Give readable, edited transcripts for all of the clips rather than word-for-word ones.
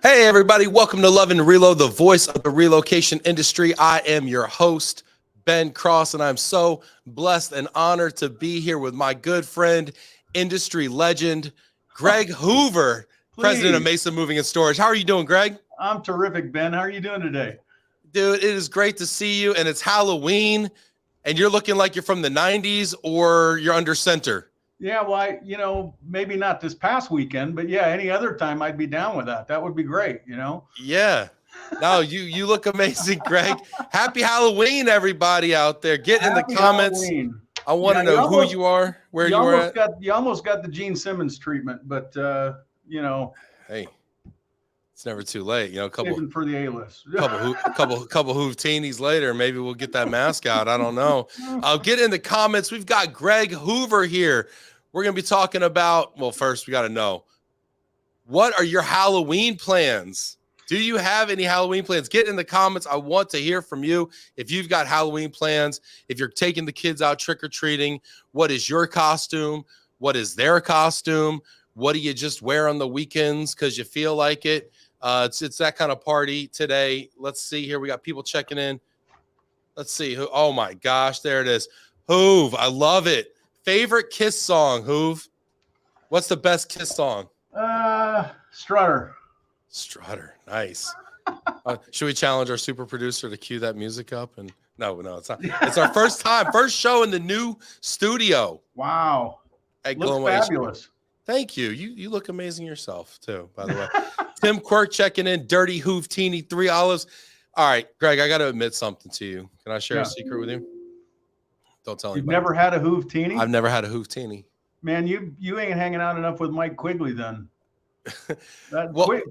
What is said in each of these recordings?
Hey, everybody. Welcome to Love and Reload, the voice of the relocation industry. I am your host, Ben Cross, and I'm so blessed and honored to be here with my good friend, industry legend, Greg Hoover, president of Mesa Moving and Storage. How are you doing, Greg? I'm terrific, Ben. How are you doing today? Dude, it is great to see you, and it's Halloween, and you're looking like you're from the 90s or you're under center. Yeah, well, maybe not this past weekend, but yeah, any other time I'd be down with that. That would be great, Yeah. No, you look amazing, Greg. Happy Halloween, everybody out there. Get in the comments. Halloween. I want to know who you are, where you are at. You almost got the Gene Simmons treatment, but hey, it's never too late. Even for the A-list. couple hoofteenies later, maybe we'll get that mask out. I don't know. I'll get in the comments. We've got Greg Hoover here. We're going to be talking about, well, first we got to know, what are your Halloween plans? Do you have any Halloween plans? Get in the comments. I want to hear from you. If you've got Halloween plans, if you're taking the kids out trick-or-treating, what is your costume? What is their costume? What do you just wear on the weekends because you feel like it? It's that kind of party today. Let's see here. We got people checking in. Let's see. Oh, my gosh. There it is. Hoove. I love it. Favorite Kiss song, Hoove? What's the best Kiss song? Strutter. Strutter. Nice. Should we challenge our super producer to cue that music up? And no, it's not. It's our first show in the new studio. Wow. Looks fabulous. Thank you. You look amazing yourself, too, by the way. Tim Quirk checking in. Dirty Hoofteeny, 3 olives. All right, Greg, I got to admit something to you. Can I share a secret with you? Don't tell anybody. You've never had a Hoofteeny? I've never had a Hoofteeny. Man, you ain't hanging out enough with Mike Quigley then.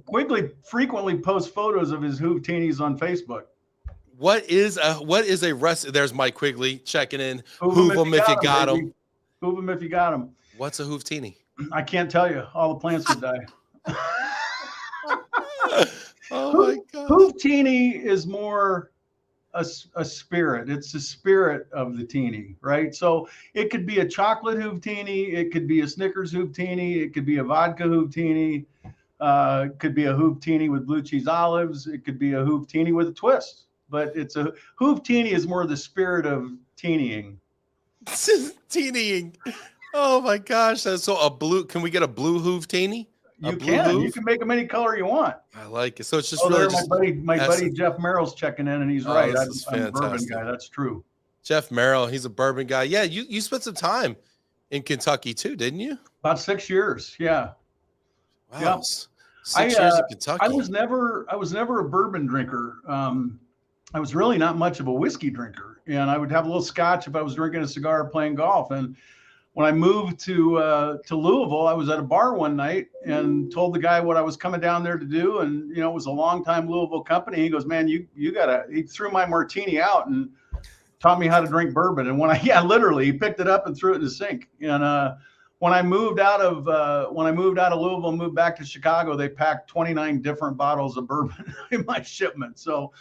Quigley frequently posts photos of his Hoofteenies on Facebook. What is a rest? There's Mike Quigley checking in. Hoove them if you got them. Hoove them if you got them. What's a Hoofteeny? I can't tell you. All the plants would die. Oh my God. Hoofteeny is more a spirit. It's the spirit of the teeny, right? So it could be a chocolate Hoofteeny, it could be a Snickers Hoofteeny, it could be a vodka Hoofteeny, it could be a Hoofteeny with blue cheese olives, it could be a Hoofteeny with a twist. But it's a Hoofteeny is more the spirit of teenying. Teenying. Oh my gosh! So a blue? Can we get a blue Hoofteeny? You can. You can make them any color you want. I like it. So it's just really my buddy Jeff Merrill's checking in, and he's right. I'm a bourbon guy. That's true. Jeff Merrill, he's a bourbon guy. Yeah, you spent some time in Kentucky too, didn't you? About 6 years. Yeah. Wow. Yeah. 6 years in Kentucky. I was never a bourbon drinker. I was really not much of a whiskey drinker, and I would have a little scotch if I was drinking a cigar or playing golf. And when I moved to Louisville, I was at a bar one night and told the guy what I was coming down there to do. And, it was a longtime Louisville company. He goes, man, he threw my martini out and taught me how to drink bourbon. And literally he picked it up and threw it in the sink. And when I moved out of Louisville and moved back to Chicago, they packed 29 different bottles of bourbon in my shipment. So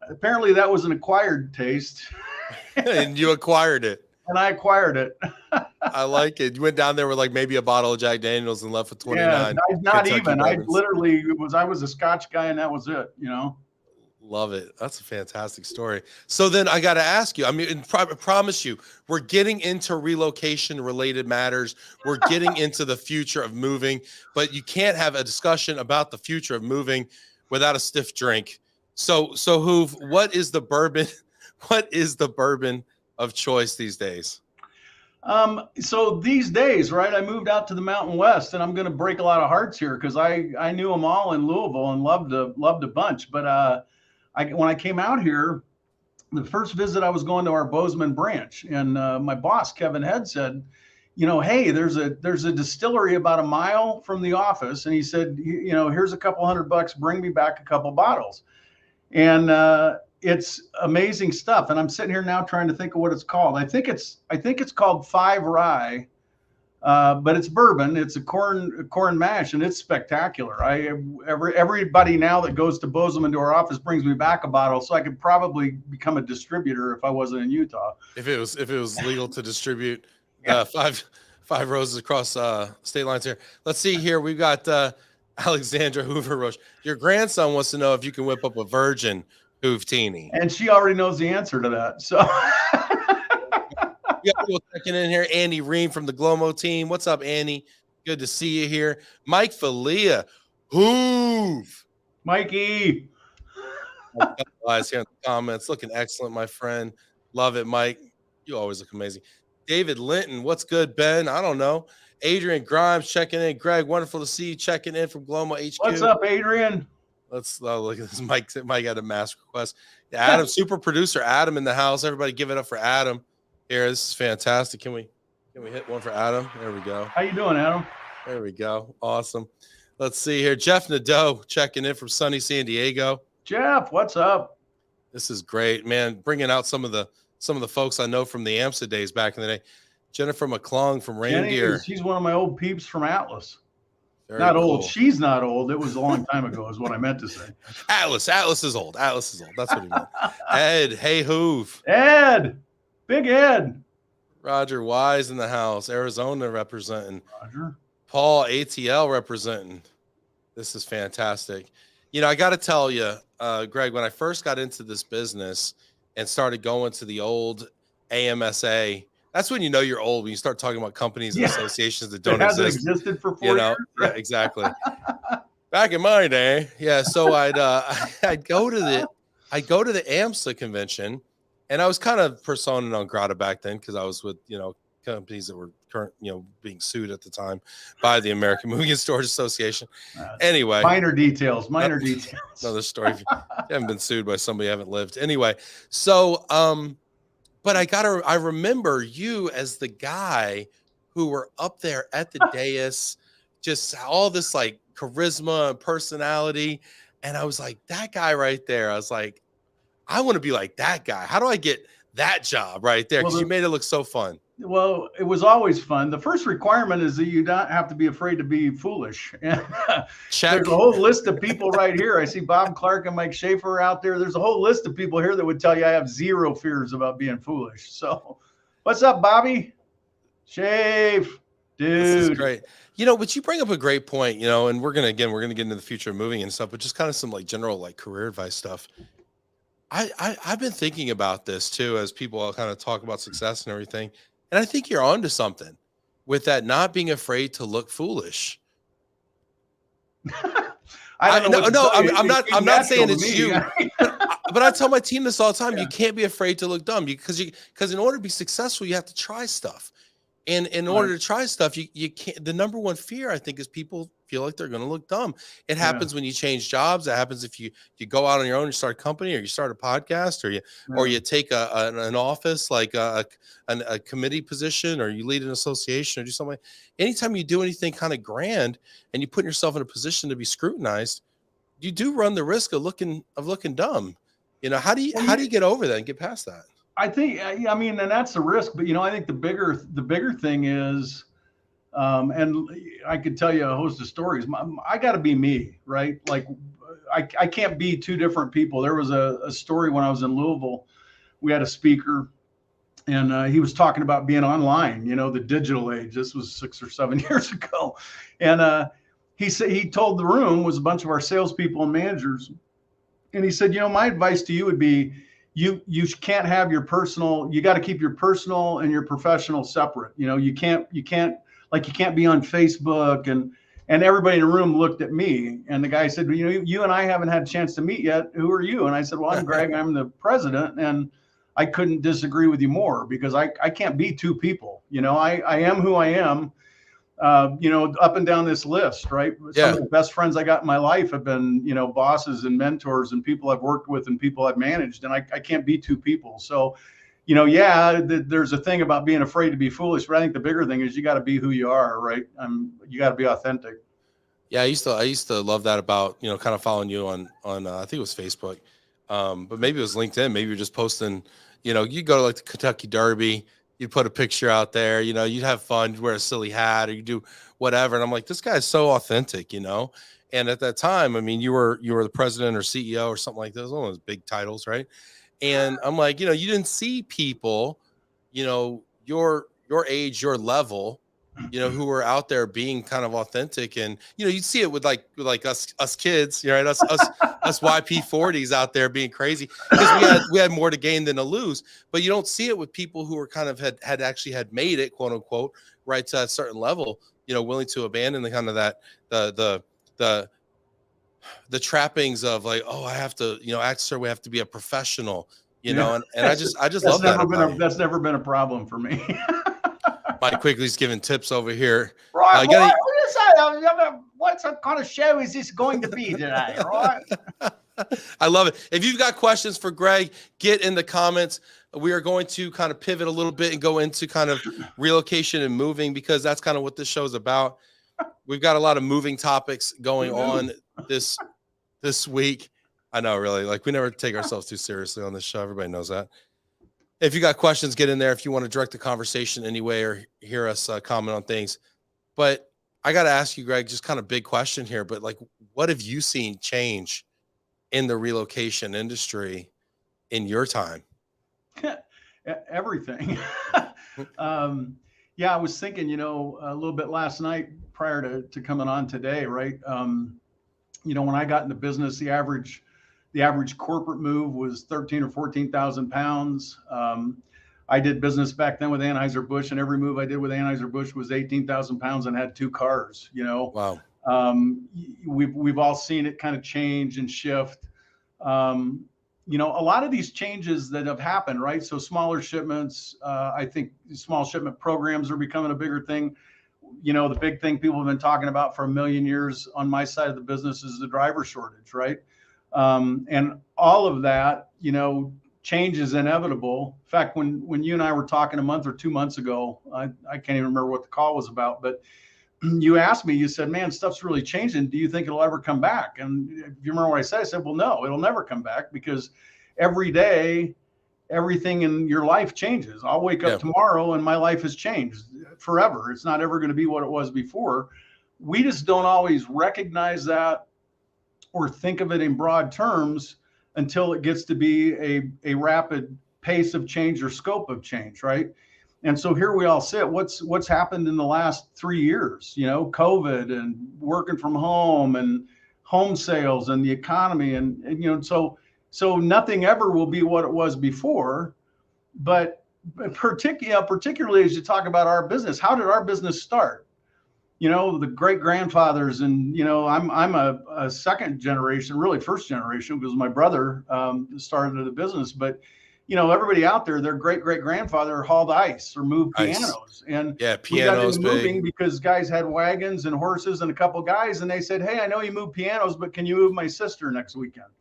apparently that was an acquired taste. And you acquired it. And I acquired it. I like it. You went down there with like maybe a bottle of Jack Daniels and left with 29. Yeah, not even. I was a Scotch guy, and that was it. Love it. That's a fantastic story. So then I got to ask you. I mean, I promise you, we're getting into relocation related matters. We're getting into the future of moving, but you can't have a discussion about the future of moving without a stiff drink. So Hoove, what is the bourbon? What is the bourbon of choice these days? So these days, right, I moved out to the Mountain West, and I'm going to break a lot of hearts here because I knew them all in Louisville and loved a bunch. But when I came out here, the first visit I was going to our Bozeman branch, and my boss Kevin Head said, hey, there's a distillery about a mile from the office, and he said, here's a couple $100, bring me back a couple bottles, and it's amazing stuff. And I'm sitting here now trying to think of what it's called. I think it's called Five Rye, but it's bourbon. It's a corn mash, and it's spectacular. Everybody now that goes to Bozeman to our office brings me back a bottle, so I could probably become a distributor if I wasn't in Utah. If it was legal to distribute five roses across state lines here. Let's see here. We've got Alexandra Hoover Roche. Your grandson wants to know if you can whip up a virgin Hoovtini. And she already knows the answer to that. So We got people checking in here. Andy Ream from the Glomo team. What's up, Andy? Good to see you here. Mike Falia. Hoove. Mikey. Guys here in the comments. Looking excellent, my friend. Love it, Mike. You always look amazing. David Linton. What's good, Ben? I don't know. Adrian Grimes checking in. Greg, wonderful to see you checking in from Glomo HQ. What's up, Adrian? Let's look at this. Mike got a mask request. Yeah, Adam, super producer Adam in the house. Everybody give it up for Adam. Here, this is fantastic. Can we hit one for Adam? There we go. How you doing, Adam? There we go. Awesome. Let's see here. Jeff Nadeau checking in from sunny San Diego. Jeff, what's up? This is great, man. Bringing out some of the folks I know from the AMSA days back in the day. Jennifer McClung from Reindeer. She's one of my old peeps from Atlas. Very not cool. old. She's not old. It was a long time ago, is what I meant to say. Atlas is old. Atlas is old. That's what he meant. Ed, hey Hoove. Ed, big Ed. Roger Wise in the house. Arizona representing. Roger. Paul ATL representing. This is fantastic. You know, I got to tell you, Greg, when I first got into this business and started going to the old AMSA, that's when you know you're old, when you start talking about companies and associations that don't exist. Existed for 4 years. Yeah, exactly. Back in my day, yeah. So I'd go to the AMSA convention, and I was kind of persona non grata back then because I was with companies that were being sued at the time by the American Movie and Storage Association. Anyway, minor details. Another story. If you haven't been sued by somebody you haven't lived. Anyway, so but I remember you as the guy who were up there at the dais, just all this like charisma and personality. And I was like, that guy right there. I was like, I want to be like that guy. How do I get that job right there? Because you made it look so fun. Well, it was always fun. The first requirement is that you don't have to be afraid to be foolish. And there's a whole list of people right here. I see Bob Clark and Mike Schaefer out there. There's a whole list of people here that would tell you I have zero fears about being foolish. So what's up, Bobby? Schaefer, dude. This is great. But you bring up a great point, and we're going to get into the future of moving and stuff, but just kind of some like general like career advice stuff. I've been thinking about this too, as people kind of talk about success and everything. And I think you're onto something with that, not being afraid to look foolish. I'm not saying it's you, but I tell my team this all the time. Yeah. You can't be afraid to look dumb because in order to be successful, you have to try stuff. And in order to try stuff, you can't. The number one fear, I think, is people feel like they're going to look dumb. It happens when you change jobs. It happens if you go out on your own, you start a company, or you start a podcast, or you take an office like a committee position, or you lead an association, or do something. Anytime you do anything kind of grand, and you put yourself in a position to be scrutinized, you do run the risk of looking dumb. How do you get over that and get past that? I think, and that's the risk, but I think the bigger thing is, and I could tell you a host of stories. I got to be me, right? Like, I can't be two different people. There was a story when I was in Louisville. We had a speaker, and he was talking about being online. The digital age. This was 6 or 7 years ago, and he told the room was a bunch of our salespeople and managers, and he said, my advice to you would be, you can't have your personal, you got to keep your personal and your professional separate. You can't be on Facebook, and everybody in the room looked at me, and the guy said, you and I haven't had a chance to meet yet. Who are you? And I said, well, I'm Greg, I'm the president. And I couldn't disagree with you more, because I can't be two people. I am who I am. Up and down this list, right? Some of the best friends I got in my life have been, bosses and mentors and people I've worked with and people I've managed, and I can't be two people. So, there's a thing about being afraid to be foolish, but I think the bigger thing is you got to be who you are, right? You got to be authentic. Yeah, I used to love that about, kind of following you on I think it was Facebook, but maybe it was LinkedIn. Maybe you're just posting, you go to like the Kentucky Derby. You'd put a picture out there, you'd have fun, you'd wear a silly hat, or you do whatever. And I'm like, this guy's so authentic, And at that time, you were the president or CEO or something like those, one of those big titles, right? And I'm like, you didn't see people, your age, your level, you know, who are out there being kind of authentic. And, you know, you see it with like us kids, you know, right? us YP40s out there being crazy because we had more to gain than to lose. But you don't see it with people who are kind of had actually made it, quote unquote, right, to a certain level, you know, willing to abandon the kind of that the trappings of like, oh, I have to, you know, act sir, we have to be a professional, you know, and I just love that about you. That's never been a problem for me. Mike Quigley's giving tips over here. Right, what kind of show is this going to be today, right? I love it. If you've got questions for Greg, get in the comments. We are going to kind of pivot a little bit and go into kind of relocation and moving, because that's kind of what this show is about. We've got a lot of moving topics going on this week. I know, really, like we never take ourselves too seriously on this show. Everybody knows that. If you got questions, get in there. If you want to direct the conversation anyway or hear us comment on things. But I got to ask you, Greg, just kind of big question here, but like, what have you seen change in the relocation industry in your time? Everything. Yeah, I was thinking, you know, a little bit last night prior to coming on today, right? You know, when I got into business, the average corporate move was 13 or 14,000 pounds. I did business back then with Anheuser-Busch, and every move I did with Anheuser-Busch was 18,000 pounds and had 2 cars, you know. Wow. We've all seen it kind of change and shift. You know, a lot of these changes that have happened, right? So smaller shipments, I think small shipment programs are becoming a bigger thing. You know, the big thing people have been talking about for a million years on my side of the business is the driver shortage, right? And all of that, you know, change is inevitable. In fact, when you and I were talking a month or 2 months ago, I can't even remember what the call was about, but you asked me, you said, man, stuff's really changing. Do you think it'll ever come back? And if you remember what I said, I said, well, no, it'll never come back, because every day, everything in your life changes. I'll wake up tomorrow and my life has changed forever. It's not ever going to be what it was before. We just don't always recognize that or think of it in broad terms until it gets to be a rapid pace of change or scope of change, right? And so here we all sit. What's happened in the last 3 years? You know, COVID and working from home and home sales and the economy, and you know, so nothing ever will be what it was before. But particularly as you talk about our business, how did our business start? You know, the great grandfathers, and you know, I'm a second generation, really first generation, because my brother started the business, but you know, everybody out there, their great grandfather hauled ice or moved pianos. And yeah, pianos moving because guys had wagons and horses and a couple guys, and they said, hey, I know you move pianos, but can you move my sister next weekend?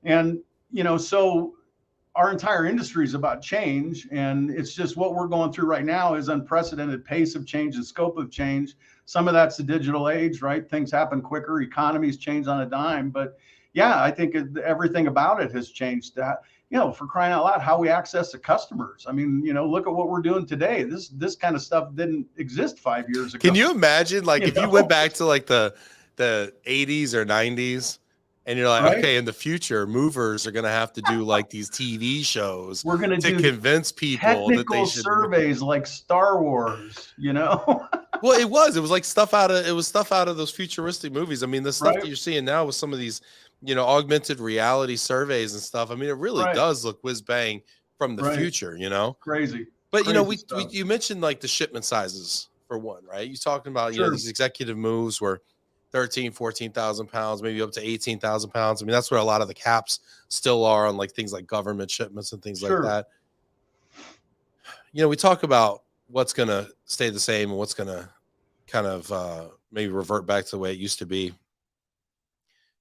And you know, so our entire industry is about change, and it's just what we're going through right now is unprecedented pace of change and scope of change. Some of that's the digital age, right? Things happen quicker, economies change on a dime. But yeah, I think everything about it has changed. That, you know, for crying out loud, how we access the customers. I mean, you know, look at what we're doing today. This kind of stuff didn't exist 5 years ago. Can you imagine, like, if you went back to like the 80s or 90s, and you're like, okay, in the future, movers are going to have to do like these TV shows. We're going to convince people that they should surveys like Star Wars, you know? Well, it was like stuff out of those futuristic movies. I mean, the stuff that you're seeing now with some of these, you know, augmented reality surveys and stuff. I mean, it really does look whiz bang from the future, you know? Crazy. But, you know, you mentioned like the shipment sizes for one, right? You're talking about, you know, these executive moves where 13, 14,000 pounds, maybe up to 18,000 pounds. I mean, that's where a lot of the caps still are on like things like government shipments and things like that. You know, we talk about what's going to stay the same and what's going to kind of maybe revert back to the way it used to be.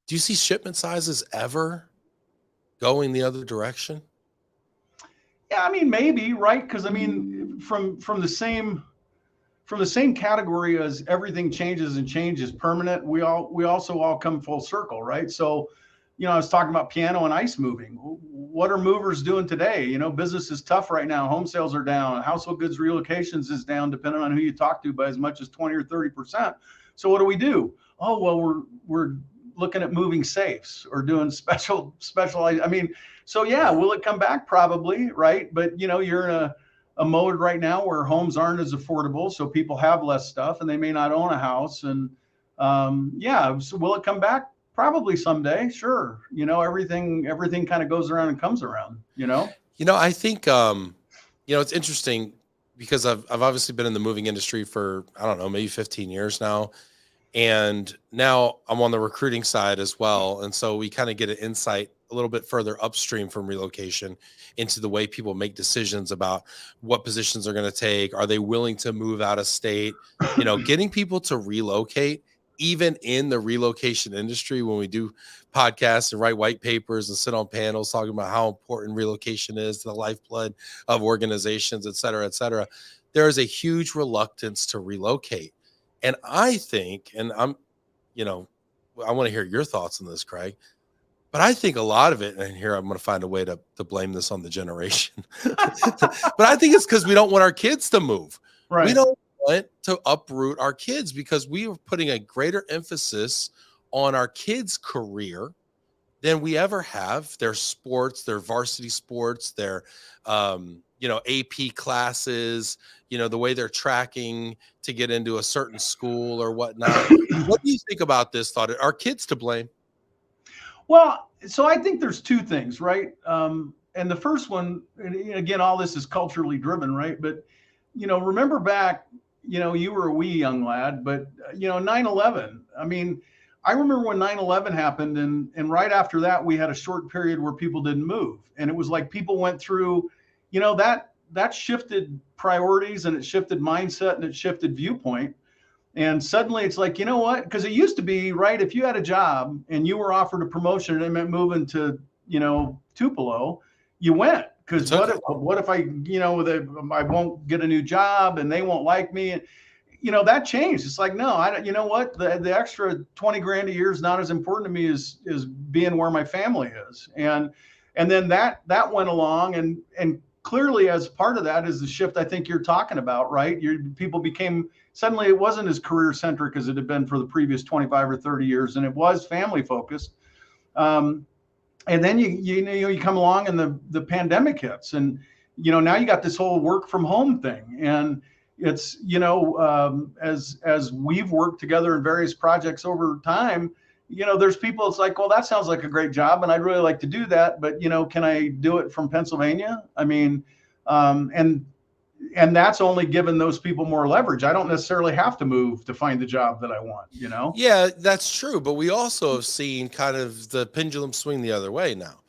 Do you see shipment sizes ever going the other direction? Yeah, I mean, maybe, right? Because I mean, from the same category as everything changes and change is permanent, we also all come full circle, right? So, you know, I was talking about piano and ice moving. What are movers doing today? You know, business is tough right now. Home sales are down. Household goods relocations is down, depending on who you talk to, by as much as 20 or 30%. So what do? Oh, well, we're looking at moving safes or doing specialized. I mean, so yeah, will it come back? Probably, right? But you know, you're in a mode right now where homes aren't as affordable, so people have less stuff and they may not own a house. And yeah, so will it come back? Probably someday. Sure. You know, everything kind of goes around and comes around, you know? I think, it's interesting because I've obviously been in the moving industry for, I don't know, maybe 15 years now. And now I'm on the recruiting side as well. And so we kind of get an insight a little bit further upstream from relocation into the way people make decisions about what positions they're going to take. Are they willing to move out of state? Getting people to relocate, even in the relocation industry, when we do podcasts and write white papers and sit on panels talking about how important relocation is to the lifeblood of organizations, et cetera, et cetera, there is a huge reluctance to relocate. And I think, and I want to hear your thoughts on this, Craig, but I think a lot of it, and here I'm going to find a way to blame this on the generation, but I think it's because we don't want our kids to move. Right. We don't want to uproot our kids because we are putting a greater emphasis on our kids' career than we ever have. Their sports, their varsity sports, their, AP classes, the way they're tracking to get into a certain school or whatnot. What do you think about this thought? Are kids to blame? Well, so I think there's two things, right? And the first one, and again, all this is culturally driven, right? But, remember back, you were a wee young lad, but, 9/11, I mean, I remember when 9/11 happened, and right after that, we had a short period where people didn't move. And it was like people went through, that shifted priorities, and it shifted mindset, and it shifted viewpoint. And suddenly it's like, you know what? Because it used to be, right, if you had a job and you were offered a promotion and it meant moving to, Tupelo, you went. Because what if I won't get a new job and they won't like me? And, that changed. It's like, no, you know what? The extra 20 grand a year is not as important to me as being where my family is. And then that went along, and clearly as part of that is the shift I think you're talking about, right? People became, suddenly it wasn't as career centric as it had been for the previous 25 or 30 years, and it was family focused. And then you come along and the pandemic hits, and now you got this whole work from home thing. And it's as we've worked together in various projects over time, there's people, it's like, well, that sounds like a great job and I'd really like to do that, but can I do it from Pennsylvania? I mean, and that's only given those people more leverage. I don't necessarily have to move to find the job that I want, Yeah, that's true. But we also have seen kind of the pendulum swing the other way now,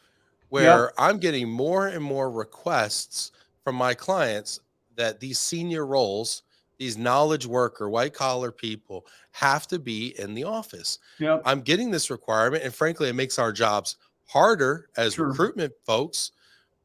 where I'm getting more and more requests from my clients that these senior roles, these knowledge worker, white collar people have to be in the office. Yep. I'm getting this requirement, and frankly, it makes our jobs harder as Sure. recruitment folks,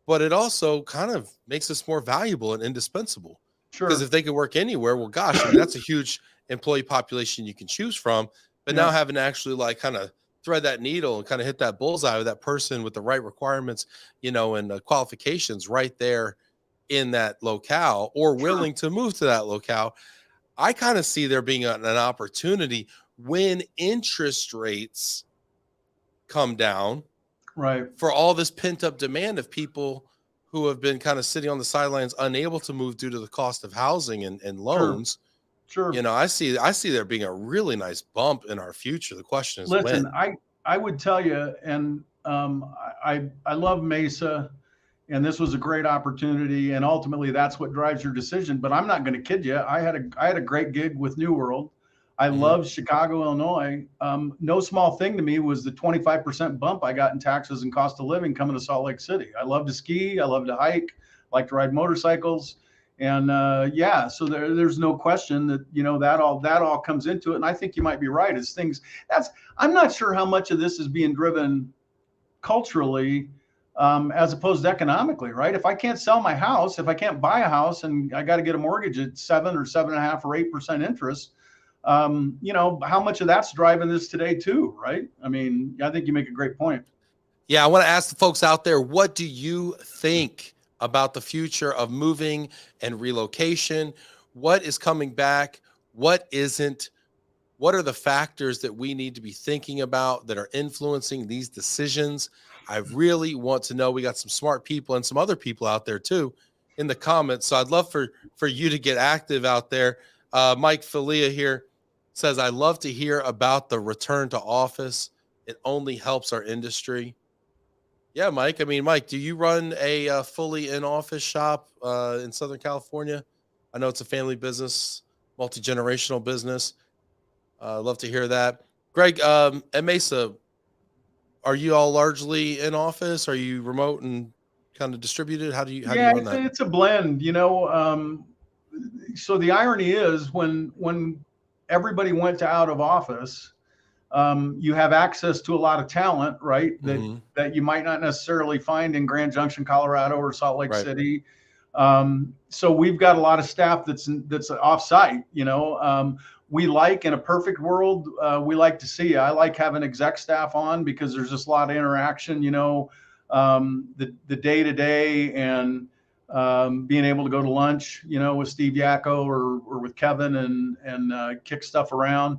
but it also kind of makes us more valuable and indispensable. Sure. Because if they could work anywhere, well, gosh, I mean, that's a huge employee population you can choose from. But now having to actually like kind of thread that needle and kind of hit that bullseye with that person with the right requirements, and qualifications right there in that locale, or willing to move to that locale. I kind of see there being an opportunity when interest rates come down, right, for all this pent up demand of people who have been kind of sitting on the sidelines, unable to move due to the cost of housing and loans. Sure. I see there being a really nice bump in our future. The question is, listen, when? I would tell you, and I love Mesa, and this was a great opportunity, and ultimately that's what drives your decision. But I'm not going to kid you. I had a great gig with New World. I love Chicago, Illinois. No small thing to me was the 25% bump I got in taxes and cost of living coming to Salt Lake City. I love to ski. I love to hike. I like to ride motorcycles. And so there's no question that that all comes into it. And I think you might be right. I'm not sure how much of this is being driven culturally as opposed to economically, right? If I can't sell my house, if I can't buy a house, and I got to get a mortgage at 7 or 7.5 or 8% interest, how much of that's driving this today too, right? I mean, I think you make a great point. Yeah, I want to ask the folks out there, what do you think about the future of moving and relocation? What is coming back? What isn't? What are the factors that we need to be thinking about that are influencing these decisions? I really want to know. We got some smart people and some other people out there too. in the comments. So I'd love for you to get active out there. Mike Filia here says, I love to hear about the return to office. It only helps our industry. Yeah, Mike. I mean, Mike, do you run a fully in-office shop in Southern California? I know it's a family business, multi-generational business. Love to hear that. Greg, at Mesa, are you all largely in office? Are you remote and kind of distributed? How do you run that? It's a blend, so the irony is when everybody went to out of office, you have access to a lot of talent, right? That you might not necessarily find in Grand Junction, Colorado, or Salt Lake City. So we've got a lot of staff that's offsite. We like, in a perfect world, we like to see. I like having exec staff on because there's just a lot of interaction. The day to day and being able to go to lunch, with Steve Yacko or with Kevin and kick stuff around.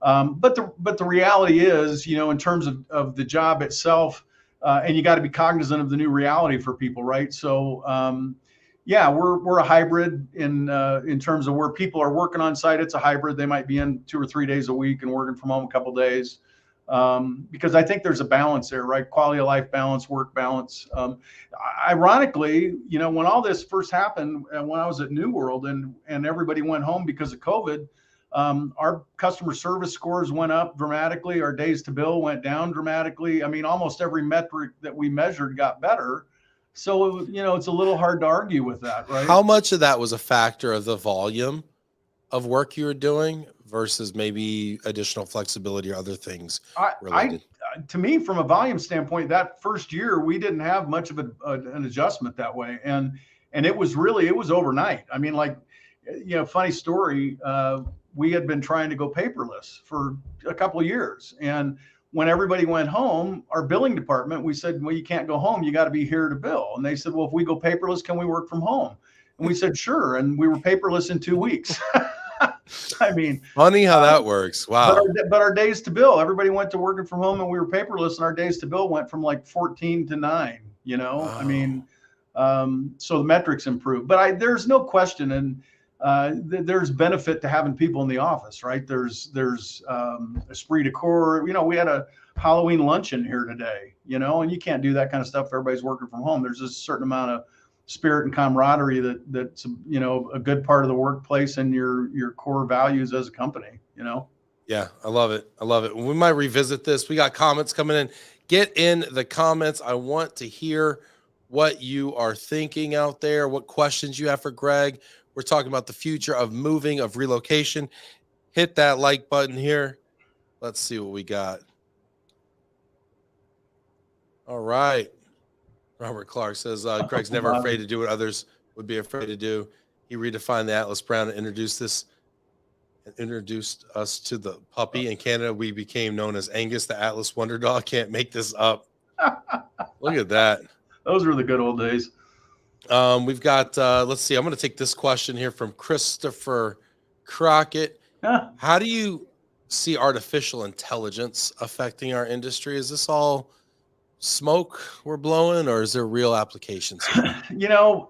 But the reality is, in terms of the job itself, and you got to be cognizant of the new reality for people, right? So, we're a hybrid in terms of where people are working on site. It's a hybrid. They might be in 2 or 3 days a week and working from home a couple of days, because I think there's a balance there, right? Quality of life balance, work balance. Ironically, when all this first happened, when I was at New World and everybody went home because of COVID, our customer service scores went up dramatically. Our days to bill went down dramatically. I mean, almost every metric that we measured got better. So, it's a little hard to argue with that, right? How much of that was a factor of the volume of work you were doing versus maybe additional flexibility or other things related? To me, from a volume standpoint, that first year, we didn't have much of an adjustment that way. And it was overnight. I mean, funny story, we had been trying to go paperless for a couple of years. And when everybody went home, our billing department, we said, well, you can't go home. You got to be here to bill. And they said, well, if we go paperless, can we work from home? And we said, sure. And we were paperless in 2 weeks. I mean, funny how that works. Wow. But our days to bill, everybody went to working from home and we were paperless, and our days to bill went from 14 to 9, Wow. I mean, so the metrics improved, but there's no question. And there's benefit to having people in the office, right? There's esprit de corps. We had a Halloween luncheon here today, and you can't do that kind of stuff if everybody's working from home. There's a certain amount of spirit and camaraderie that's a good part of the workplace and your core values as a company. Yeah, I love it. We might revisit this. We got comments coming in. Get in the comments. I want to hear what you are thinking out there, what questions you have for Greg. We're talking about the future of moving, of relocation. Hit that like button here. Let's see what we got. All right. Robert Clark says, Greg's never afraid to do what others would be afraid to do. He redefined the Atlas Brown and introduced us to the puppy. In Canada, we became known as Angus, the Atlas Wonder Dog. Can't make this up. Look at that. Those were the good old days. We've got, let's see, I'm going to take this question here from Christopher Crockett. How do you see artificial intelligence affecting our industry? Is this all smoke we're blowing, or is there real applications here?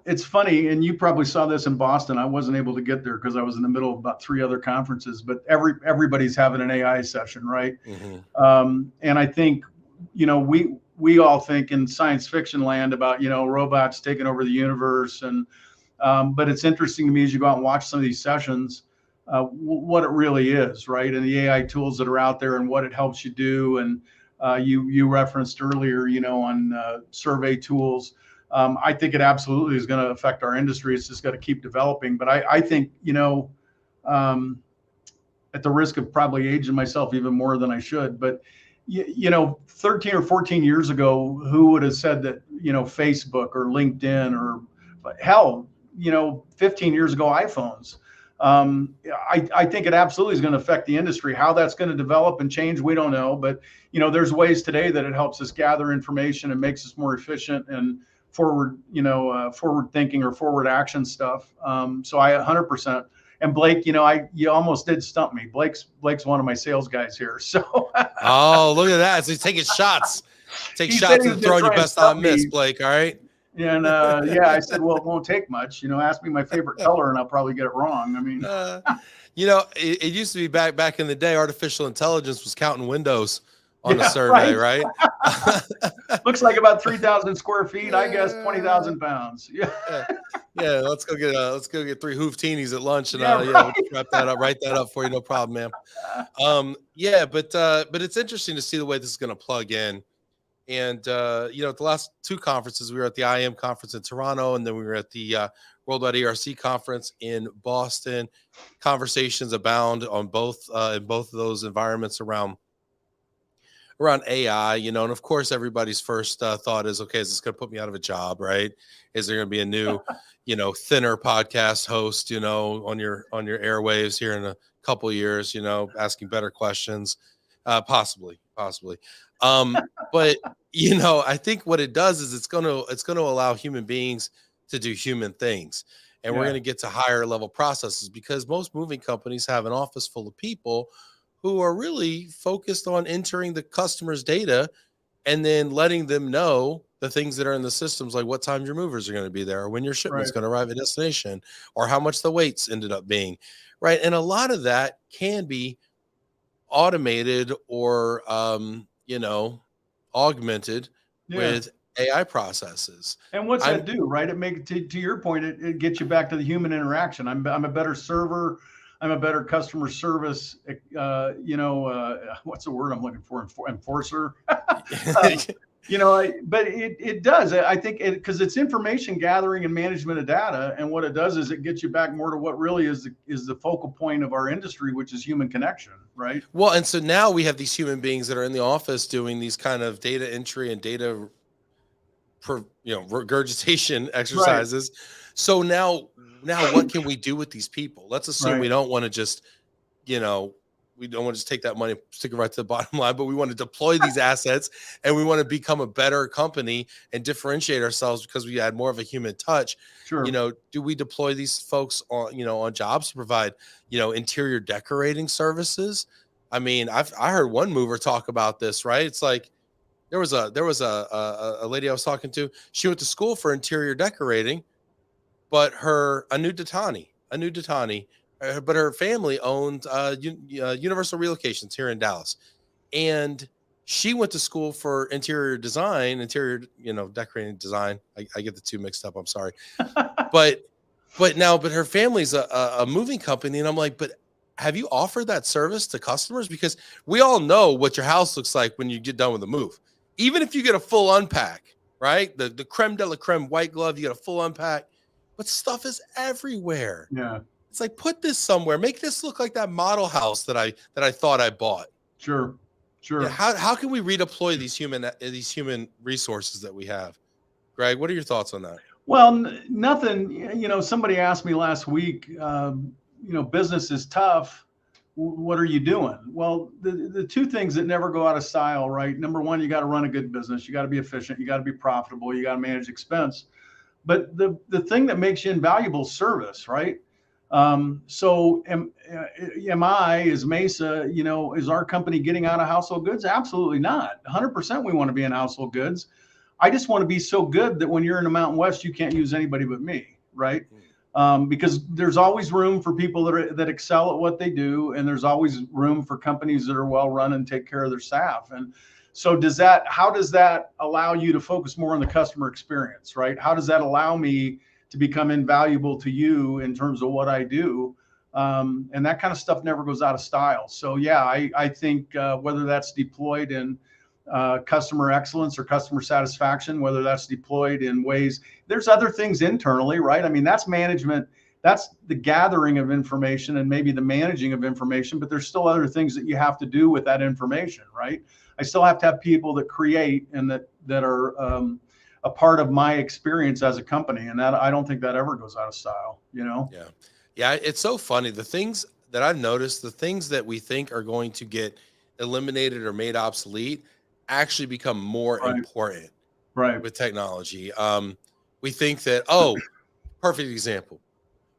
It's funny, and you probably saw this in Boston. I wasn't able to get there because I was in the middle of about 3 other conferences, but everybody's having an AI session, right? Mm-hmm. And I think, we all think in science fiction land about, robots taking over the universe. And, but it's interesting to me as you go out and watch some of these sessions, what it really is, right? And the AI tools that are out there and what it helps you do. And you referenced earlier, on survey tools. I think it absolutely is going to affect our industry. It's just got to keep developing. But I think, at the risk of probably aging myself even more than I should, but 13 or 14 years ago, who would have said that, Facebook or LinkedIn or hell, 15 years ago, iPhones. I think it absolutely is going to affect the industry. How that's going to develop and change, we don't know. But, there's ways today that it helps us gather information and makes us more efficient and forward thinking or forward action stuff. So I 100%. And Blake, you almost did stump me. Blake's one of my sales guys here. So. Oh, look at that! So he's taking shots. Take shots and throwing your best on miss, Blake. All right. And yeah, I said, well, it won't take much. Ask me my favorite color and I'll probably get it wrong. I mean, it used to be back in the day, artificial intelligence was counting windows on a yeah, survey, right. right? Looks like about 3,000 square feet. I guess Yeah. 20,000 pounds. Yeah. Yeah. Let's go get 3 hoofteenies at lunch, and Yeah, we'll right. wrap that up, write that up for you, no problem, ma'am. Yeah, but it's interesting to see the way this is going to plug in. And at the last 2 conferences, we were at the IM conference in Toronto, and then we were at the Worldwide ERC conference in Boston. Conversations abound on both in both of those environments around AI, and of course, everybody's first thought is, okay, is this going to put me out of a job, right? Is there going to be a new, thinner podcast host, on your airwaves here in a couple of years, asking better questions, possibly. But I think what it does is it's going to allow human beings to do human things, and we're Yeah. going to get to higher level processes, because most moving companies have an office full of people who are really focused on entering the customer's data and then letting them know the things that are in the systems, like what time your movers are going to be there, or when your shipment's Right. going to arrive at destination, or how much the weights ended up being, right? And a lot of that can be automated or augmented Yeah. with AI processes. And what's I'm that do, right? It make to your point, it gets you back to the human interaction. I'm a better server. I'm a better customer service. What's the word I'm looking for? Enforcer. But it does. I think because it's information gathering and management of data, and what it does is it gets you back more to what really is the focal point of our industry, which is human connection, right? Well, and so now we have these human beings that are in the office doing these kind of data entry and data regurgitation exercises. Right. So now what can we do with these people? Let's assume we don't want to just, we don't want to just take that money, stick it right to the bottom line, but we want to deploy these assets, and we want to become a better company and differentiate ourselves because we add more of a human touch. Sure. Do we deploy these folks on jobs to provide, interior decorating services? I mean, I heard one mover talk about this, right? It's like, there was a lady I was talking to. She went to school for interior decorating, but a new Datani, but her family owned Universal Relocations here in Dallas, and she went to school for interior design, decorating design. I get the 2 mixed up. I'm sorry, but her family's a moving company, and I'm like, but have you offered that service to customers? Because we all know what your house looks like when you get done with the move. Even if you get a full unpack, right? The creme de la creme white glove, you get a full unpack, but stuff is everywhere. Yeah. It's like, put this somewhere. Make this look like that model house that I thought I bought. Sure. Yeah, how can we redeploy these human resources that we have? Greg, what are your thoughts on that? Well, nothing. Somebody asked me last week, business is tough. What are you doing? Well, the 2 things that never go out of style, right? Number one, you got to run a good business. You got to be efficient. You got to be profitable. You got to manage expense. But the thing that makes you invaluable is service, right? So am I, is Mesa, is our company getting out of household goods? Absolutely not. 100% we want to be in household goods. I just want to be so good that when you're in the Mountain West, you can't use anybody but me, right? Because there's always room for people that excel at what they do, and there's always room for companies that are well run and take care of their staff. And so how does that allow you to focus more on the customer experience, right? How does that allow me to become invaluable to you in terms of what I do? And that kind of stuff never goes out of style. So yeah, I think whether that's deployed in customer excellence or customer satisfaction, whether that's deployed in ways, there's other things internally, right? I mean, that's management, that's the gathering of information and maybe the managing of information, but there's still other things that you have to do with that information, right? I still have to have people that create and that are a part of my experience as a company. And that, I don't think that ever goes out of style, Yeah. It's so funny. The things that I've noticed, the things that we think are going to get eliminated or made obsolete actually become more important with technology. We think that, perfect example.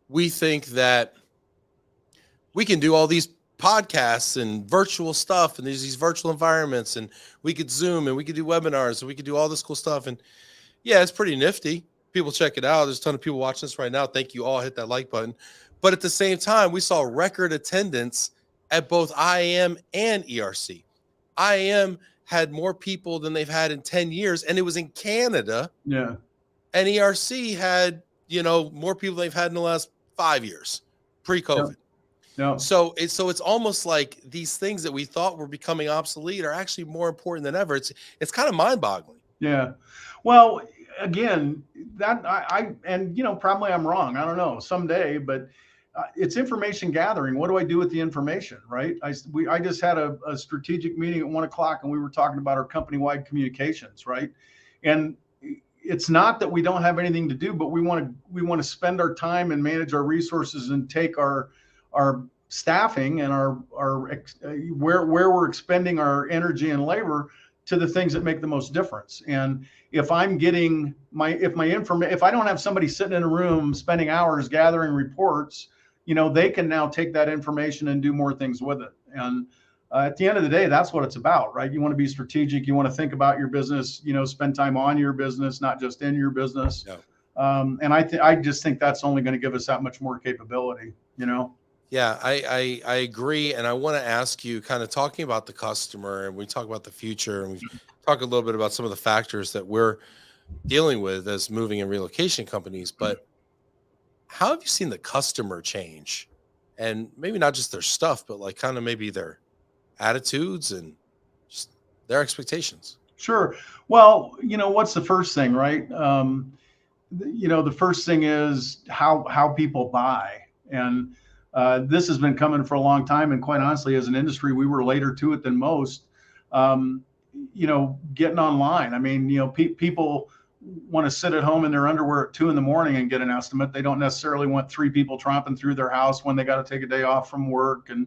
We think that we can do all these podcasts and virtual stuff, and there's these virtual environments, and we could Zoom and we could do webinars and we could do all this cool stuff. And, Yeah, it's pretty nifty. People check it out. There's a ton of people watching this right now. Thank you all. Hit that like button. But at the same time, we saw record attendance at both IAM and ERC. IAM had more people than they've had in 10 years, and it was in Canada. Yeah. And ERC had, more people than they've had in the last 5 years, pre-COVID. Yeah. So it's almost like these things that we thought were becoming obsolete are actually more important than ever. It's kind of mind-boggling. Yeah. Well, again, that probably I'm wrong. I don't know someday, but it's information gathering. What do I do with the information? Right. I just had a strategic meeting at 1 o'clock and we were talking about our company-wide communications. Right. And it's not that we don't have anything to do, but we want to spend our time and manage our resources and take our staffing and our where we're expending our energy and labor to the things that make the most difference. And if I'm getting if I don't have somebody sitting in a room spending hours gathering reports, they can now take that information and do more things with it. And at the end of the day, that's what it's about, right? You want to be strategic. You want to think about your business, spend time on your business, not just in your business. Yeah. And I just think that's only going to give us that much more capability, Yeah, I agree. And I want to ask you, kind of talking about the customer, and we talk about the future, and we talk a little bit about some of the factors that we're dealing with as moving and relocation companies. But how have you seen the customer change? And maybe not just their stuff, but like kind of maybe their attitudes and just their expectations. Sure. Well, what's the first thing, right? The first thing is how people buy. And this has been coming for a long time. And quite honestly, as an industry, we were later to it than most, getting online. I mean, people want to sit at home in their underwear at 2 a.m. and get an estimate. They don't necessarily want 3 people tromping through their house when they got to take a day off from work and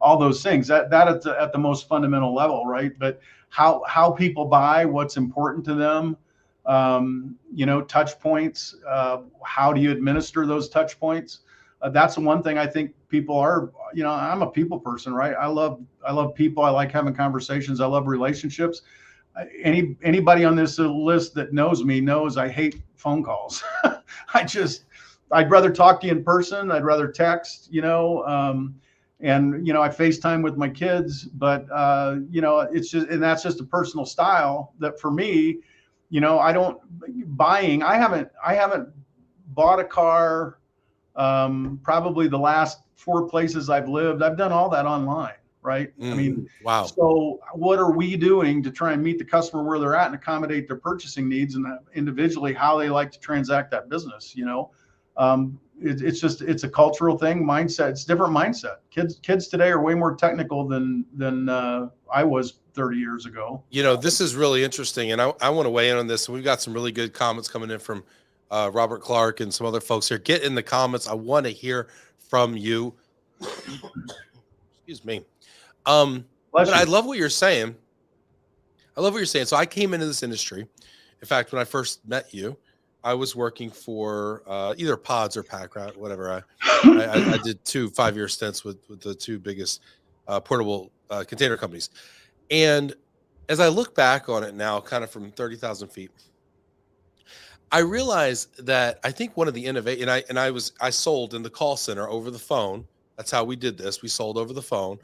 all those things. That at the most fundamental level, right? But how people buy, what's important to them, touch points, how do you administer those touch points? That's the one thing I think people are, I'm a people person, right? I love people. I like having conversations. I love relationships. Anybody on this list that knows me knows I hate phone calls. I'd rather talk to you in person. I'd rather text, and I FaceTime with my kids, but it's just, and that's just a personal style that for me, I haven't bought a car. Probably the last 4 places I've lived, I've done all that online, right? I mean, wow. So what are we doing to try and meet the customer where they're at and accommodate their purchasing needs and individually how they like to transact that business? It's a cultural thing, mindset. It's different mindset. Kids today are way more technical than I was 30 years ago. This is really interesting, and I want to weigh in on this. We've got some really good comments coming in from Robert Clark and some other folks here. Get in the comments. I want to hear from you. Excuse me. But I love what you're saying. So I came into this industry. In fact, when I first met you, I was working for either Pods or Pack Rat, whatever. I did 2 5-year stints with the 2 biggest portable container companies. And as I look back on it now, kind of from 30,000 feet, I realized that I think one of the I sold in the call center over the phone. That's how we did this. We sold over the phone.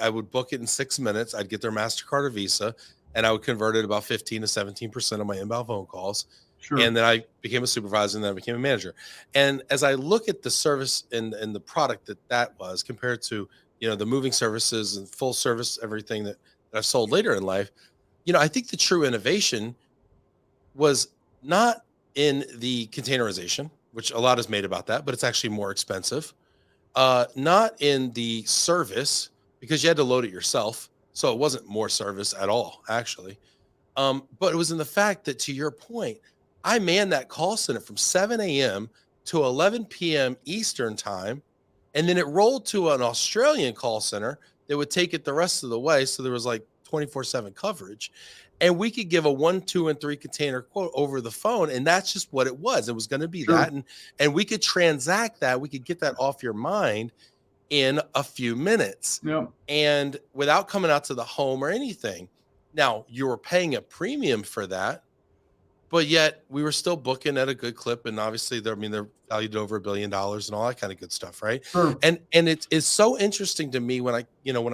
I would book it in 6 minutes. I'd get their MasterCard or Visa, and I would convert it about 15 to 17% of my inbound phone calls. Sure. And then I became a supervisor, and then I became a manager. And as I look at the service and the product that was compared to, the moving services and full service, everything that I've sold later in life, I think the true innovation was not in the containerization, which a lot is made about that, but it's actually more expensive. Not in the service, because you had to load it yourself. So it wasn't more service at all, actually. But it was in the fact that, to your point, I manned that call center from 7 a.m. to 11 p.m. Eastern time. And then it rolled to an Australian call center that would take it the rest of the way. So there was like 24/7 coverage. And we could give a 1, 2, and 3 container quote over the phone. And that's just what it was. It was going to be that. And we could transact that. We could get that off your mind in a few minutes. Yeah. And without coming out to the home or anything. Now, you were paying a premium for that. but yet we were still booking at a good clip. And obviously they're valued over $1 billion and all that kind of good stuff. Right. Sure. And it's so interesting to me when I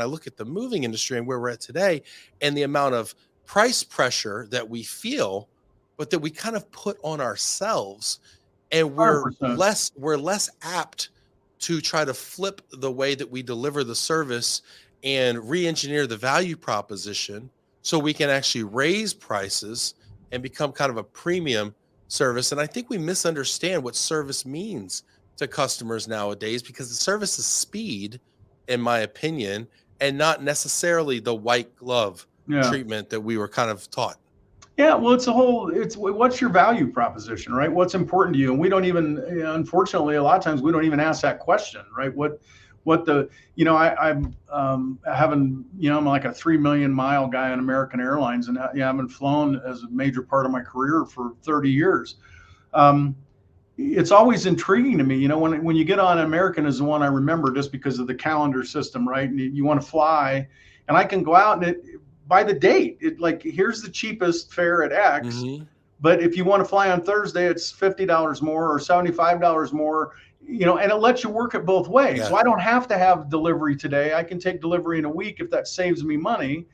look at the moving industry and where we're at today and the amount of price pressure that we feel, but that we kind of put on ourselves, and we're 100%. less apt to try to flip the way that we deliver the service and re-engineer the value proposition so we can actually raise prices and become kind of a premium service. And I think we misunderstand what service means to customers nowadays, because the service is speed, in my opinion, and not necessarily the white glove treatment that we were kind of taught. Yeah, well, it's what's your value proposition, right? What's important to you? And we don't even, unfortunately, a lot of times we don't even ask that question, right? I'm I'm like a 3 million mile guy on American Airlines, and I haven't flown as a major part of my career for 30 years. It's always intriguing to me, when you get on American is the one I remember just because of the calendar system, right? And you want to fly, and I can go out and by the date, here's the cheapest fare at X. Mm-hmm. But if you want to fly on Thursday, it's $50 more or $75 more, and it lets you work it both ways. Yeah. So I don't have to have delivery today. I can take delivery in a week if that saves me money.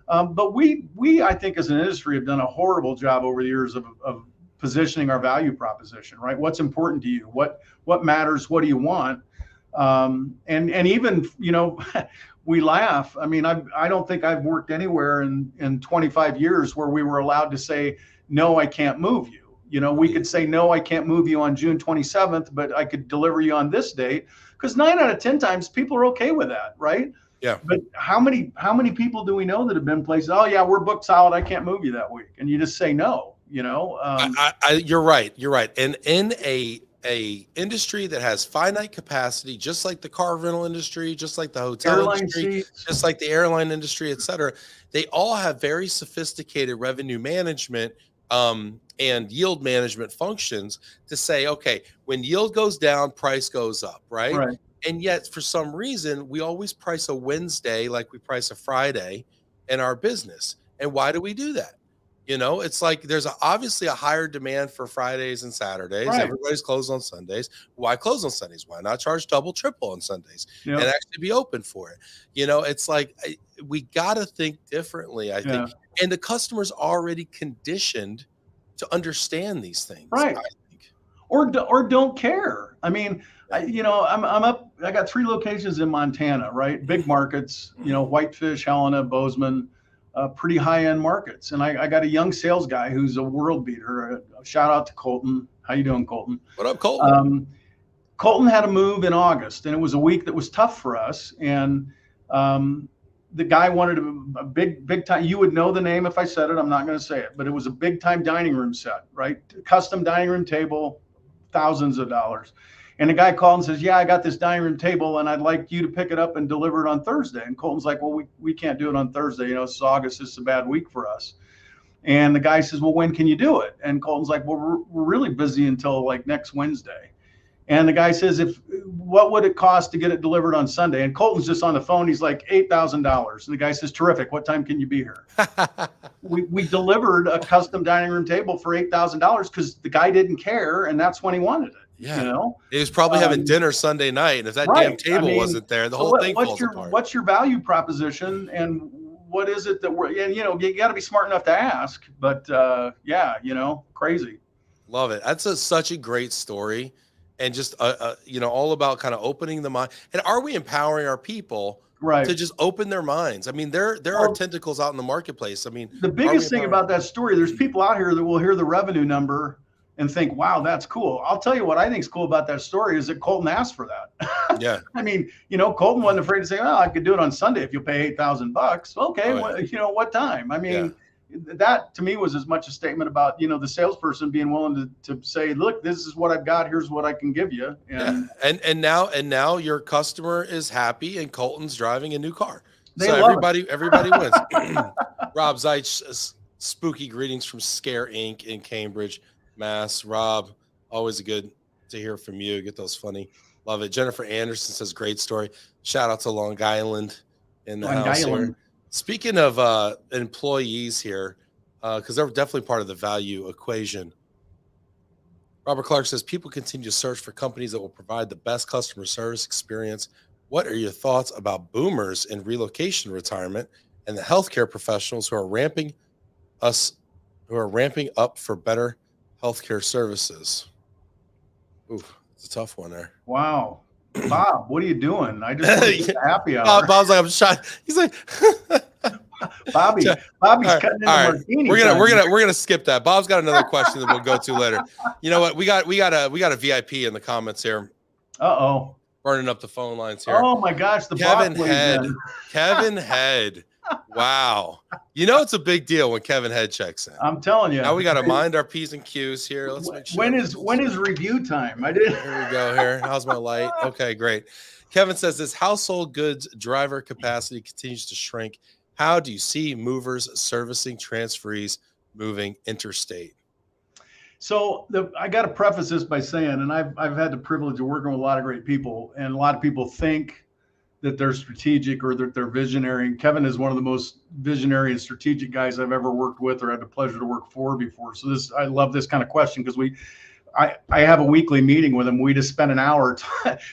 But we, I think as an industry, have done a horrible job over the years of positioning our value proposition, right? What's important to you? What matters? What do you want? And even, we laugh. I mean, I don't think I've worked anywhere in 25 years where we were allowed to say, no, I can't move you. We could say, no, I can't move you on June 27th, but I could deliver you on this date. Because 9 out of 10 times people are okay with that, right? Yeah. But how many people do we know that have been places? Oh yeah, we're booked solid. I can't move you that week, and you just say no. You're right. You're right. And in a industry that has finite capacity, just like the car rental industry, just like the hotel industry, just like the airline industry, et cetera, they all have very sophisticated revenue management and yield management functions to say, okay, when yield goes down, price goes up, right? And yet for some reason, we always price a Wednesday like we price a Friday in our business. And why do we do that? It's like there's obviously a higher demand for Fridays and Saturdays. Right. Everybody's closed on Sundays. Why close on Sundays? Why not charge double, triple on Sundays and actually be open for it? It's like we got to think differently, I think. And the customer's already conditioned to understand these things. Right. I think. Or don't care. I mean, I'm up. I got 3 locations in Montana, right? Big markets, Whitefish, Helena, Bozeman. Pretty high-end markets. And I got a young sales guy who's a world beater. Shout out to Colton. How you doing, Colton? What up, Colton? Colton had a move in August, and it was a week that was tough for us. And the guy wanted a big time. You would know the name if I said it. I'm not going to say it, but it was a big time dining room set, right? Custom dining room table, thousands of dollars. And the guy called and says, yeah, I got this dining room table and I'd like you to pick it up and deliver it on Thursday. And Colton's like, well, we can't do it on Thursday. It's August. This is a bad week for us. And the guy says, well, when can you do it? And Colton's like, well, we're really busy until like next Wednesday. And the guy says, what would it cost to get it delivered on Sunday? And Colton's just on the phone. He's like, $8,000. And the guy says, terrific. What time can you be here? we delivered a custom dining room table for $8,000 because the guy didn't care. And that's when he wanted it. Yeah. He was probably having dinner Sunday night. And if that damn table wasn't there, the whole thing falls apart. What's your value proposition? And what is it that you got to be smart enough to ask. But crazy. Love it. That's such a great story. And just, all about kind of opening the mind. And are we empowering our people to just open their minds? I mean, there are tentacles out in the marketplace. I mean, the biggest thing about that story, there's people out here that will hear the revenue number and think, wow, that's cool. I'll tell you what I think is cool about that story is that Colton asked for that. Yeah. I mean, Colton wasn't afraid to say, oh, I could do it on Sunday if you pay $8,000. Okay. What time? I mean, that to me was as much a statement about, the salesperson being willing to say, look, this is what I've got. Here's what I can give you. And now your customer is happy and Colton's driving a new car. Everybody wins. Rob Zeitz, spooky greetings from Scare Inc. in Cambridge, Mass. Rob, always good to hear from you. Get those funny. Love it. Jennifer Anderson says, great story. Shout out to Long Island in the house here. Speaking of employees here, because they're definitely part of the value equation. Robert Clark says people continue to search for companies that will provide the best customer service experience. What are your thoughts about boomers in relocation retirement and the healthcare professionals who are ramping up for better healthcare services? Ooh, it's a tough one there. Wow. Bob, what are you doing? I just want to get the happy hour. Bob's like, I'm shot. He's like, Bobby's cutting into martini. We're gonna skip that. Bob's got another question that we'll go to later. You know what? We got a VIP in the comments here. Uh-oh. Burning up the phone lines here. Oh my gosh, Kevin Head. Kevin Head. Wow. You know it's a big deal when Kevin Head checks in. I'm telling you. Now we got to mind our P's and Q's here. Let's make sure. When is review time? I did. Here we go here. How's my light? Okay, great. Kevin says this household goods driver capacity continues to shrink. How do you see movers servicing transferees moving interstate? So I got to preface this by saying, and I've had the privilege of working with a lot of great people, and a lot of people think that they're strategic or that they're visionary. And Kevin is one of the most visionary and strategic guys I've ever worked with or had the pleasure to work for before. So I love this kind of question because I have a weekly meeting with him. We just spent an hour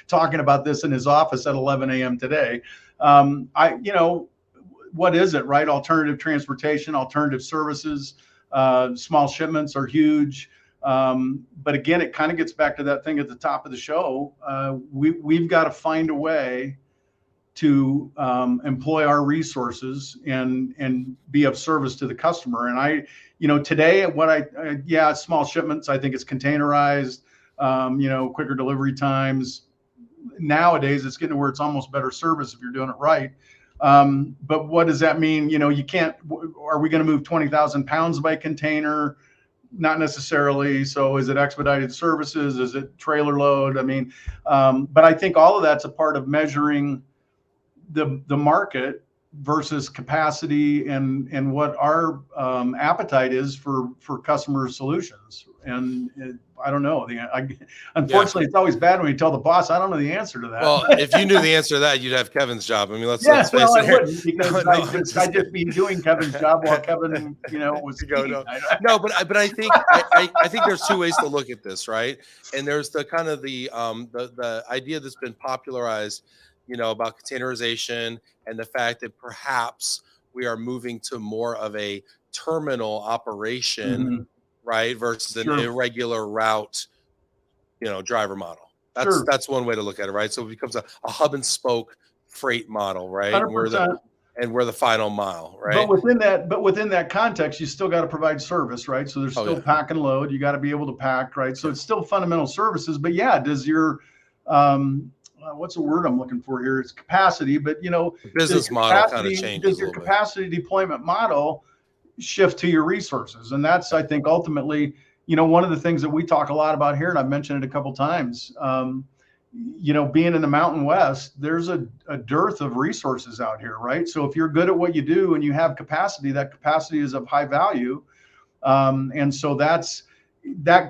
talking about this in his office at 11 a.m. today. What is it, right? Alternative transportation, alternative services, small shipments are huge. But again, it kind of gets back to that thing at the top of the show. We've got to find a way to employ our resources and be of service to the customer. And today small shipments, I think it's containerized, quicker delivery times. Nowadays, it's getting to where it's almost better service if you're doing it right. But what does that mean? You can't, are we going to move 20,000 pounds by container? Not necessarily. So is it expedited services? Is it trailer load? I mean, but I think all of that's a part of measuring the market versus capacity and what our appetite is for customer solutions. And I don't know. Unfortunately, It's always bad when you tell the boss, I don't know the answer to that. Well, if you knew the answer to that, you'd have Kevin's job. I mean, let's face it. I wouldn't, because I'd just be doing Kevin's job while Kevin, was no, but I think there's two ways to look at this, right? And there's the kind of the idea that's been popularized, about containerization and the fact that perhaps we are moving to more of a terminal operation. Mm-hmm. Right, versus an irregular route, driver model. That's one way to look at it, right? So it becomes a hub and spoke freight model, right? 100%. We're the final mile, right? But within that context, you still got to provide service, right? So there's still pack and load. You got to be able to pack, right? So it's still fundamental services. But does your what's the word I'm looking for here? It's capacity, but business model kind of changes. Does your capacity deployment model shift to your resources? And that's, I think, ultimately, one of the things that we talk a lot about here, and I've mentioned it a couple of times, being in the Mountain West, there's a dearth of resources out here, right? So if you're good at what you do and you have capacity, that capacity is of high value. And so that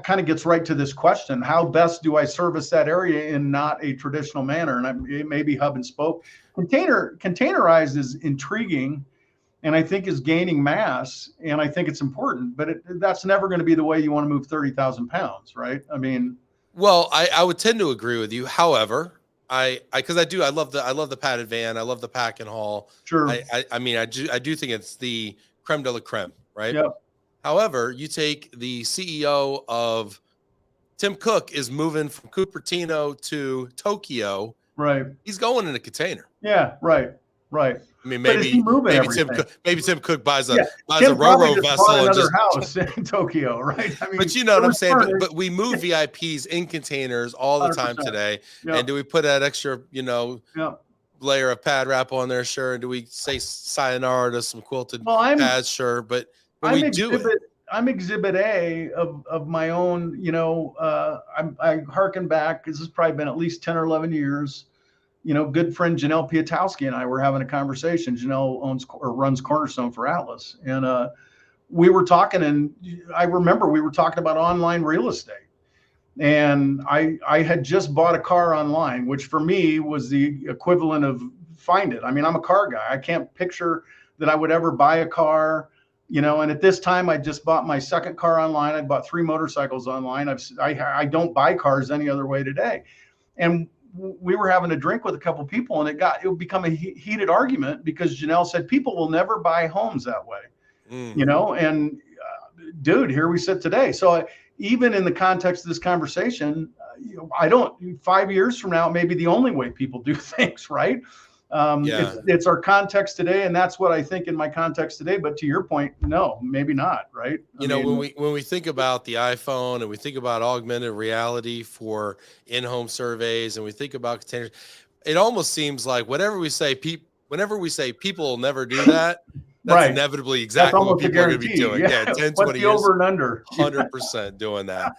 kind of gets right to this question: how best do I service that area in not a traditional manner? And it may be hub and spoke. Containerized is intriguing, and I think is gaining mass, and I think it's important, but that's never going to be the way you want to move 30,000 pounds, right? I mean, well, I would tend to agree with you. However, I love the padded van. I love the pack and haul. Sure. I do think it's the creme de la creme, right? Yep. However, you take the CEO of Tim Cook is moving from Cupertino to Tokyo. Right. He's going in a container. Yeah. Right. Right. I mean, maybe Tim Cook buys a Ro-Ro vessel and just house in Tokyo, right? I mean, but you know what I'm saying. But we move VIPs in containers all the time today. Yep. And do we put that extra, layer of pad wrap on there? Sure. And do we say sayonara to some quilted pads? Sure. But we do it. I'm exhibit A of my own. I hearken back. This has probably been at least 10 or 11 years. Good friend Janelle Piatowski and I were having a conversation. Janelle runs Cornerstone for Atlas. And we were talking, and I remember we were talking about online real estate. And I had just bought a car online, which for me was the equivalent of find it. I mean, I'm a car guy. I can't picture that I would ever buy a car you know, and at this time I just bought my second car online. I bought 3 motorcycles online. I don't buy cars any other way today. And we were having a drink with a couple of people, and it would become a heated argument because Janelle said people will never buy homes that way, you know, and dude, here we sit today. So even in the context of this conversation, you know, I don't, 5 years from now, it may be the only way people do things, right? It's our context today, and that's what I think in my context today. But to your point, no, maybe not, right? You know, when we think about the iPhone and we think about augmented reality for in-home surveys and we think about containers, it almost seems like whenever we say people will never do that, that's right. inevitably exactly what people are going to be doing. Yeah, 10, 20 years, over and under, 100% doing that.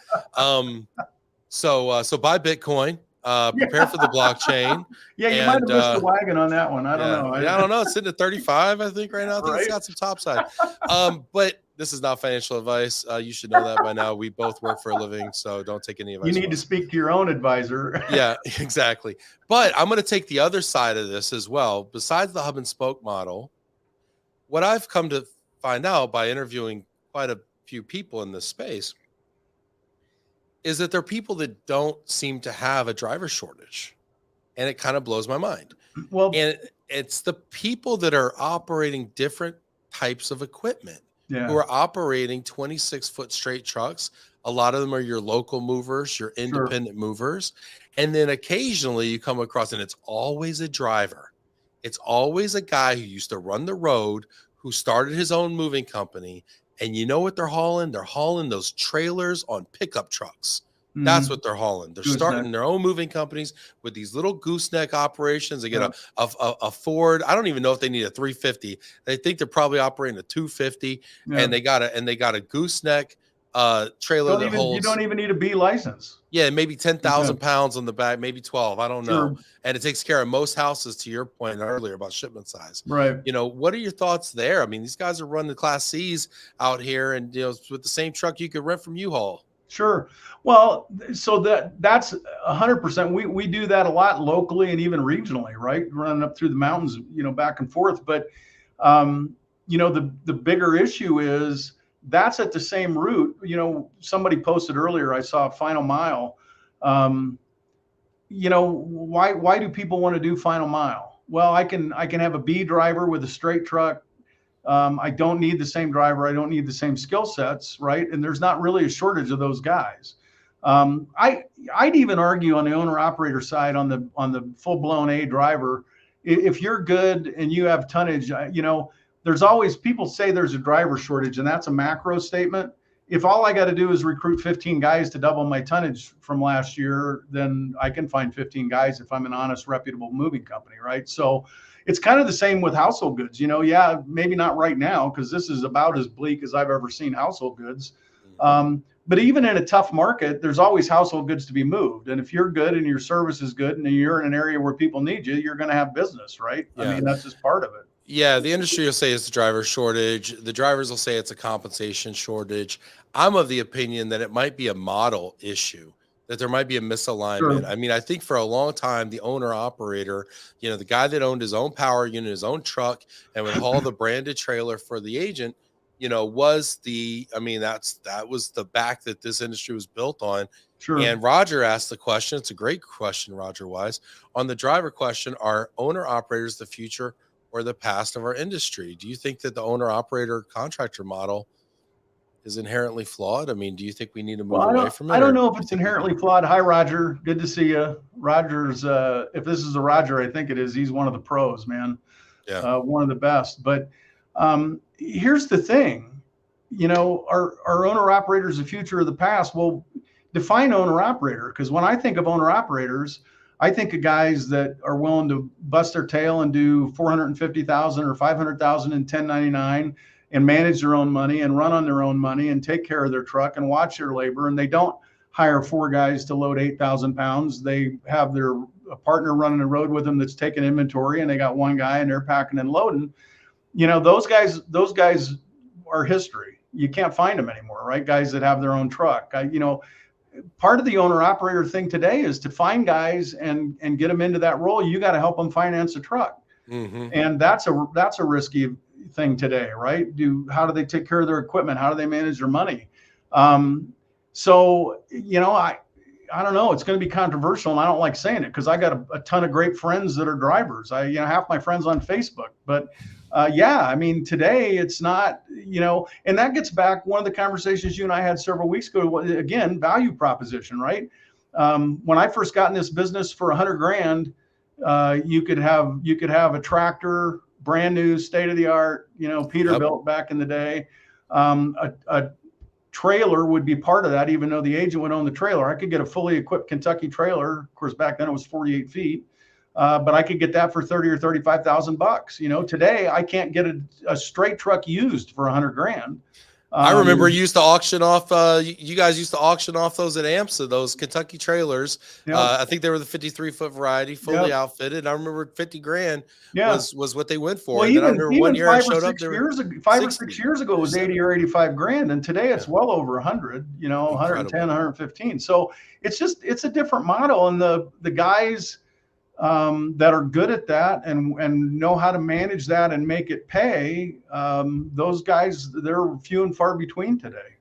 So buy Bitcoin. Prepare for the blockchain. Yeah, you might have missed the wagon on that one. I don't know. I don't know. It's sitting at 35, I think, right now. I think it's got some top side. But this is not financial advice. You should know that by now. We both work for a living, so don't take any advice. You need to speak to your own advisor. Yeah, exactly. But I'm going to take the other side of this as well. Besides the hub and spoke model, what I've come to find out by interviewing quite a few people in this space is that there are people that don't seem to have a driver shortage. And it kind of blows my mind. Well, and it's the people that are operating different types of equipment who are operating 26-foot straight trucks. A lot of them are your local movers, your independent movers. And then occasionally you come across, and it's always a driver. It's always a guy who used to run the road, who started his own moving company. And you know what they're hauling? They're hauling those trailers on pickup trucks. That's what they're hauling. They're starting their own moving companies with these little gooseneck operations. They get a Ford. I don't even know if they need a 350. They think they're probably operating a 250, and they got a gooseneck trailer that holds. You don't even need a B license. Yeah, maybe 10,000 pounds on the back, maybe 12. I don't know. And it takes care of most houses, to your point earlier about shipment size. Right. You know, what are your thoughts there? I mean, these guys are running the Class C's out here, and you know, with the same truck you could rent from U-Haul. Sure. Well, so that's 100%. We do that a lot locally and even regionally, right? Running up through the mountains, you know, back and forth. But you know, the bigger issue is that's at the same route. You know, somebody posted earlier, I saw Final Mile. You know, why do people want to do Final Mile? Well, I can have a B driver with a straight truck. I don't need the same driver. I don't need the same skill sets, right? And there's not really a shortage of those guys. I'd even argue on the owner operator side, on the full blown A driver, if you're good and you have tonnage, you know, there's always, people say there's a driver shortage, and that's a macro statement. If all I got to do is recruit 15 guys to double my tonnage from last year, then I can find 15 guys if I'm an honest, reputable moving company, right? So it's kind of the same with household goods. You know, yeah, maybe not right now, because this is about as bleak as I've ever seen household goods. But even in a tough market, there's always household goods to be moved. And if you're good and your service is good and you're in an area where people need you, you're going to have business, right? Yeah. I mean, that's just part of it. Yeah, the industry will say it's a driver shortage. The drivers will say it's a compensation shortage. I'm of the opinion that it might be a model issue, that there might be a misalignment. I mean, I think for a long time, the owner operator, you know, the guy that owned his own power unit, his own truck, and would haul the branded trailer for the agent, you know, was the, I mean, that was the back that this industry was built on. And Roger asked the question. It's a great question, Roger Wise. On the driver question, are owner operators the future or the past of our industry? Do you think that the owner operator contractor model is inherently flawed? I mean, do you think we need to move away from it? I don't know if it's inherently flawed. Hi, Roger. Good to see you. Roger's, if this is a Roger, I think it is. He's one of the pros, man. Yeah. One of the best. But here's the thing, you know, are owner operators the future or the past? Well, define owner operator, because when I think of owner operators, I think of guys that are willing to bust their tail and do 450,000 or 500,000 in 1099 and manage their own money and run on their own money and take care of their truck and watch their labor. And they don't hire 4 guys to load 8,000 pounds. They have a partner running the road with them that's taking inventory, and they got 1 guy and they're packing and loading. You know, those guys are history. You can't find them anymore, right? Guys that have their own truck. You know, part of the owner operator thing today is to find guys and get them into that role. You got to help them finance a truck. And that's a risky thing today, right? How do they take care of their equipment? How do they manage their money? So, I don't know. It's going to be controversial, and I don't like saying it because I got a ton of great friends that are drivers. Half my friends on Facebook, but yeah, I mean, today it's not, and that gets back one of the conversations you and I had several weeks ago. Again, value proposition, right? When I first got in this business for $100,000, you could have a tractor, brand new, state of the art, Peterbilt back in the day. A trailer would be part of that, even though the agent would own the trailer. I could get a fully equipped Kentucky trailer. Of course, back then it was 48 feet. But I could get that for $30,000 or $35,000. Today I can't get a straight truck used for $100,000. I remember you used to auction off. You guys used to auction off those at AMSA, those Kentucky trailers. Yep. I think they were the 53-foot variety, fully outfitted. I remember $50,000 was what they went for. Well, and then I remember one year I showed up there. 5 or 6 years ago it was 80 or 85 grand, and today it's well over 100. 110, 115. So it's a different model, and the guys that are good at that and know how to manage that and make it pay, those guys, they're few and far between today,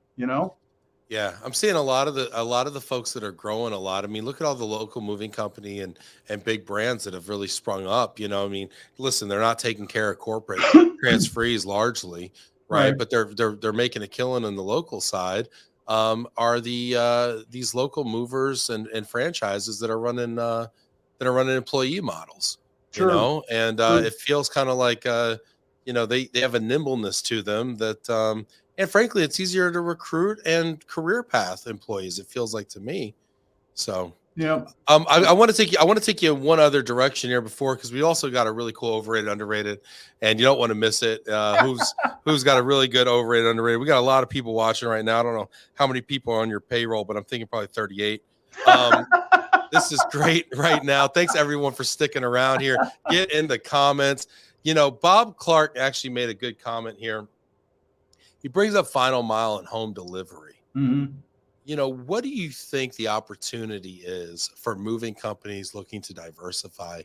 Yeah, I'm seeing a lot of the folks that are growing a lot. I mean, look at all the local moving company and big brands that have really sprung up. I mean, listen, they're not taking care of corporate transferees largely, right? But they're making a killing on the local side. Are these local movers and franchises that are running employee models, and it feels kind of like, they have a nimbleness to them that, and frankly, it's easier to recruit and career path employees. It feels like to me. So, yeah. I want to take you in one other direction here because we also got a really cool overrated, underrated, and you don't want to miss it. Who's got a really good overrated, underrated? We got a lot of people watching right now. I don't know how many people are on your payroll, but I'm thinking probably 38. This is great right now. Thanks everyone for sticking around here. Get in the comments. Bob Clark actually made a good comment here. He brings up final mile and home delivery. Mm-hmm. What do you think the opportunity is for moving companies looking to diversify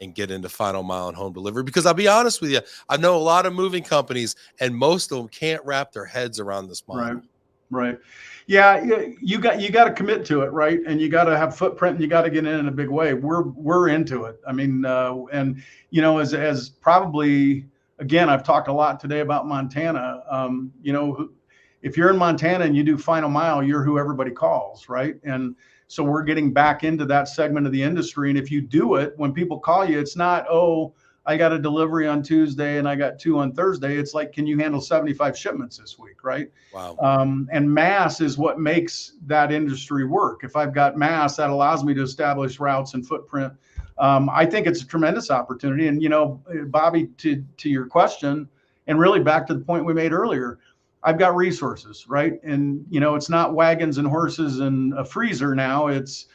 and get into final mile and home delivery? Because I'll be honest with you, I know a lot of moving companies and most of them can't wrap their heads around this model. Right. Yeah, you got to commit to it, right? And you got to have footprint, and you got to get in a big way. We're into it. I mean, and as probably, again, I've talked a lot today about Montana. If you're in Montana and you do final mile, you're who everybody calls, right? And so we're getting back into that segment of the industry. And if you do it, when people call you, it's not, I got a delivery on Tuesday and I got 2 on Thursday. It's like, can you handle 75 shipments this week, right? Wow. And mass is what makes that industry work. If I've got mass, that allows me to establish routes and footprint. I think it's a tremendous opportunity. And, Bobby, to your question, and really back to the point we made earlier, I've got resources, right? And, it's not wagons and horses and a freezer now. It's,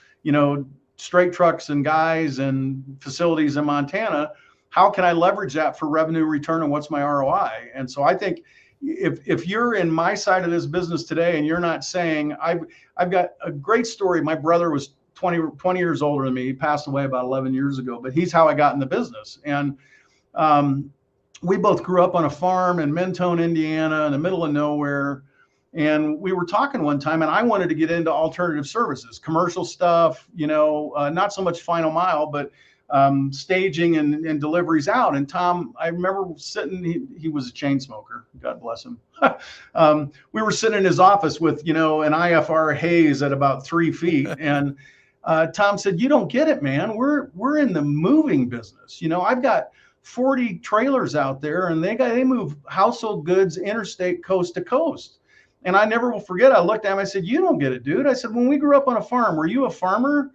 straight trucks and guys and facilities in Montana. How can I leverage that for revenue return, and what's my ROI? And so I think if you're in my side of this business today and you're not saying, I've got a great story. My brother was 20 years older than me. He passed away about 11 years ago, but he's how I got in the business. And we both grew up on a farm in Mentone, Indiana, in the middle of nowhere. And we were talking one time, and I wanted to get into alternative services, commercial stuff, not so much final mile, but staging and deliveries out. And Tom, I remember sitting, he was a chain smoker, God bless him. We were sitting in his office with, an IFR haze at about 3 feet. And Tom said, you don't get it, man. We're in the moving business. I've got 40 trailers out there, and they move household goods interstate, coast to coast. And I never will forget, I looked at him, I said, you don't get it, dude. I said, when we grew up on a farm, were you a farmer?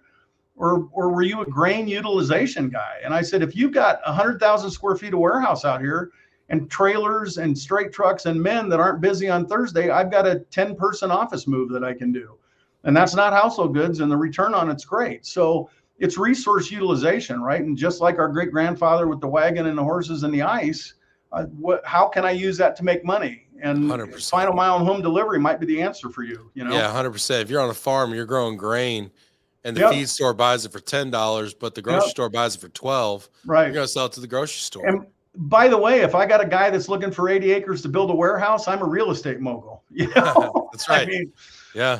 Or were you a grain utilization guy? And I said, if you've got 100,000 square feet of warehouse out here and trailers and straight trucks and men that aren't busy on Thursday, I've got a 10-person office move that I can do. And that's not household goods, and the return on it's great. So it's resource utilization, right? And just like our great grandfather with the wagon and the horses and the ice, how can I use that to make money? And 100%. Final mile and home delivery might be the answer for you. Yeah, 100%. If you're on a farm, you're growing grain, and the feed store buys it for $10, but the grocery store buys it for $12. Right. You're going to sell it to the grocery store. And by the way, if I got a guy that's looking for 80 acres to build a warehouse, I'm a real estate mogul. You know? That's right. I mean, yeah,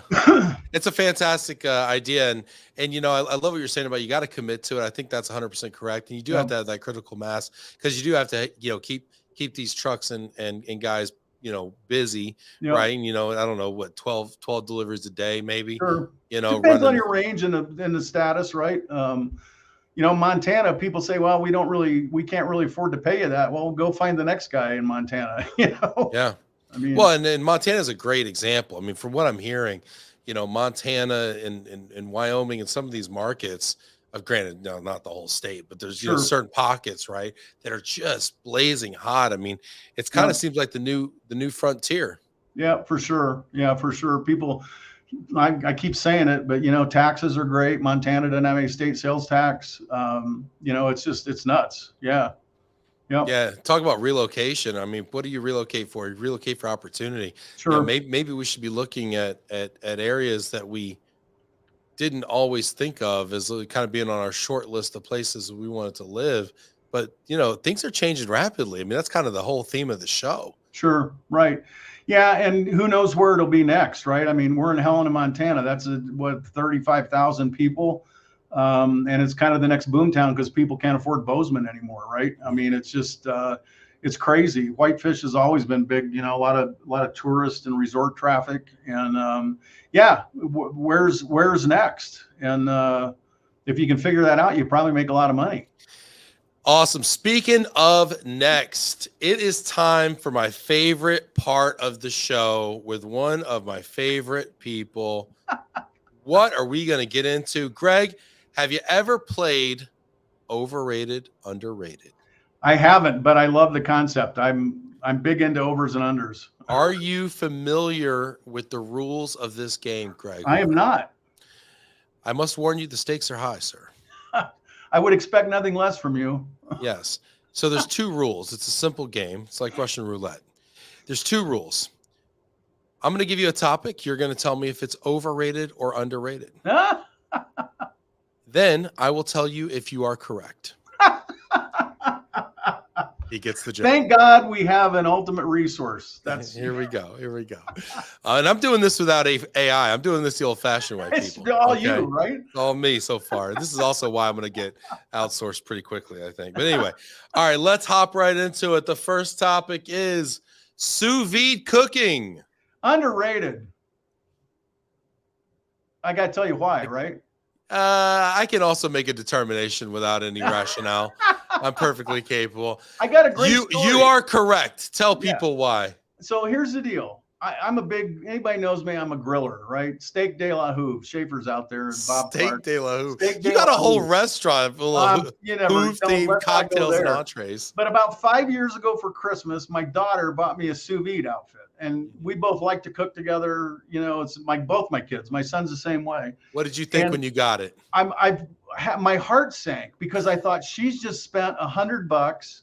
it's a fantastic idea. And, you know, I love what you're saying about you got to commit to it. I think that's 100% correct. And you do have to have that critical mass, because you do have to, you know, keep these trucks and guys, you know, busy, right? And, you know, I don't know what, 12 deliveries a day, maybe, sure. You know, depends on your range and the status, right? You know, Montana, people say, well, we can't really afford to pay you that. Well, go find the next guy in Montana, you know? Yeah. I mean, well, and Montana is a great example. I mean, from what I'm hearing, you know, Montana and Wyoming and some of these markets, granted, no, not the whole state, but there's you know, certain pockets, right, that are just blazing hot. I mean, it's kind of seems like the new frontier. Yeah, for sure. Yeah, for sure. People, I keep saying it, but you know, taxes are great. Montana doesn't have any state sales tax. You know, it's nuts. Yeah. Yep. Yeah. Talk about relocation. I mean, what do you relocate for? You relocate for opportunity. Sure. You know, maybe we should be looking at areas that we didn't always think of as kind of being on our short list of places we wanted to live. But, you know, things are changing rapidly. I mean, that's kind of the whole theme of the show. Sure. Right. Yeah. And who knows where it'll be next, right? I mean, we're in Helena, Montana. That's 35,000 people. And it's kind of the next boomtown because people can't afford Bozeman anymore, right? I mean, it's just it's crazy. Whitefish has always been big, you know, a lot of tourist and resort traffic, and yeah, where's next? And if you can figure that out, you probably make a lot of money. Awesome. Speaking of next, it is time for my favorite part of the show with one of my favorite people. What are we going to get into? Greg, have you ever played Overrated, Underrated? I haven't, but I love the concept. I'm big into overs and unders. Are you familiar with the rules of this game, Greg? I am not. I must warn you, the stakes are high, sir. I would expect nothing less from you. Yes. So there's two rules. It's a simple game. It's like Russian roulette. There's two rules. I'm going to give you a topic. You're going to tell me if it's overrated or underrated. Then I will tell you if you are correct. He gets the joke. Thank God we have an ultimate resource. That's Here we go. And I'm doing this without AI. I'm doing this the old-fashioned way, it's people. all you, right? It's all me so far. This is also why I'm going to get outsourced pretty quickly, I think. But anyway, all right, let's hop right into it. The first topic is sous vide cooking. Underrated. I got to tell you why, right? I can also make a determination without any rationale. I'm perfectly capable. I got a great story. You are correct. Tell people why. So here's the deal. I'm a big, anybody knows me, I'm a griller, right? Steak de la Hoove. Schaefer's out there. Bob Steak Clark. de la Hoove. Steak You got a whole restaurant full of Hoove-themed cocktails and entrees. But about 5 years ago for Christmas, my daughter bought me a sous vide outfit. And we both like to cook together. You know, it's both my kids. My son's the same way. What did you think when you got it? My heart sank because I thought she's just spent $100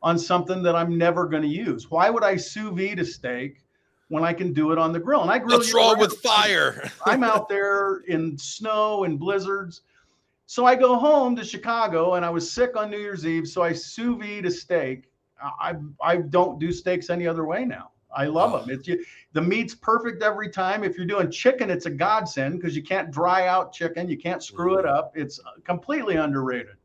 on something that I'm never going to use. Why would I sous vide a steak when I can do it on the grill? And I grill. What's wrong with fire? I'm out there in snow and blizzards. So I go home to Chicago, and I was sick on New Year's Eve. So I sous vide a steak. I don't do steaks any other way now. I love them. The meat's perfect every time. If you're doing chicken, it's a godsend because you can't dry out chicken. You can't screw it up. It's completely underrated.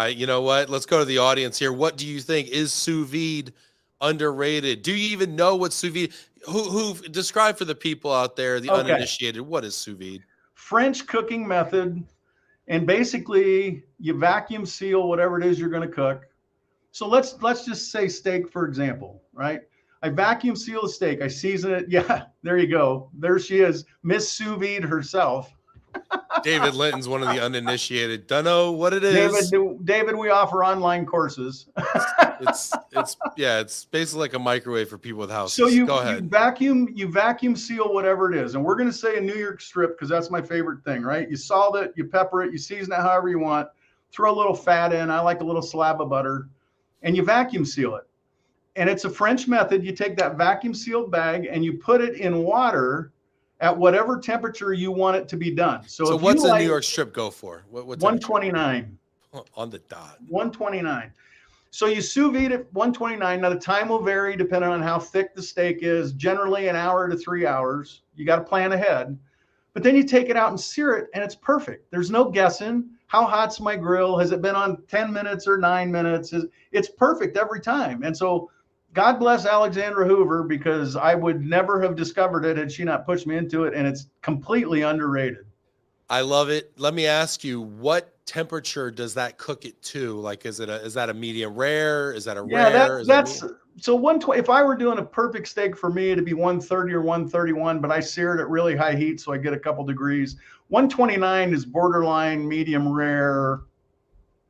You know what? Let's go to the audience here. What do you think? Is sous vide underrated? Do you even know what sous vide? Who describe for the people out there, the uninitiated? What is sous vide? French cooking method, and basically you vacuum seal whatever it is you're going to cook. So let's just say steak, for example, right? I vacuum seal the steak. I season it. Yeah, there you go. There she is, Miss Sous Vide herself. David Linton's one of the uninitiated. Don't know what it is. David, we offer online courses. It's basically like a microwave for people with houses. So go ahead. You vacuum seal whatever it is, and we're going to say a New York strip because that's my favorite thing, right? You salt it, you pepper it, you season it however you want. Throw a little fat in. I like a little slab of butter, and you vacuum seal it. And it's a French method. You take that vacuum sealed bag and you put it in water at whatever temperature you want it to be done. So what's a New York strip go for? What 129 on the dot? 129. So you sous vide at 129. Now the time will vary depending on how thick the steak is. Generally an hour to 3 hours. You got to plan ahead. But then you take it out and sear it, and it's perfect. There's no guessing. How hot's my grill? Has it been on 10 minutes or 9 minutes? It's perfect every time. And so God bless Alexandra Hoover, because I would never have discovered it had she not pushed me into it, and it's completely underrated. I love it. Let me ask you, what temperature does that cook it to? Like, is that a medium rare? Is that a rare? That's so 120. If I were doing a perfect steak for me, it'd be 130 or 131, but I sear it at really high heat, so I get a couple degrees. 129 is borderline medium rare,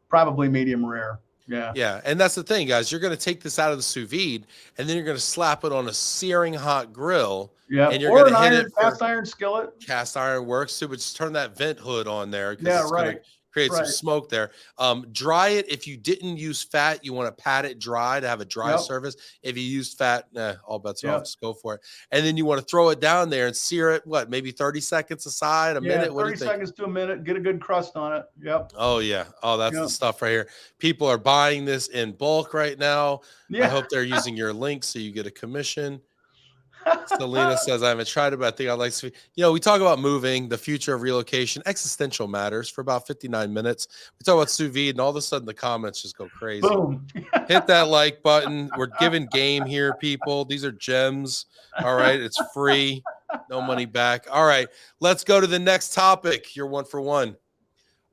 probably medium rare. Yeah. Yeah. And that's the thing, guys. You're going to take this out of the sous vide, and then you're going to slap it on a searing hot grill. Yeah. And you're going to hit it. Cast iron skillet. Cast iron works too, but just turn that vent hood on there. Yeah, right. Create some smoke there. Dry it. If you didn't use fat, you want to pat it dry to have a dry surface. If you used fat, all bets are off. Just go for it. And then you want to throw it down there and sear it. What, maybe 30 seconds aside, a minute? 30 seconds to a minute. Get a good crust on it. Yep. Oh yeah. Oh, that's the stuff right here. People are buying this in bulk right now. Yeah. I hope they're using your link so you get a commission. Selena says, I haven't tried it, but I think I'd like to. We talk about moving, the future of relocation, existential matters for about 59 minutes. We talk about sous vide, and all of a sudden the comments just go crazy. Boom. Hit that like button. We're giving game here, people. These are gems. All right. It's free. No money back. All right. Let's go to the next topic. You're 1 for 1.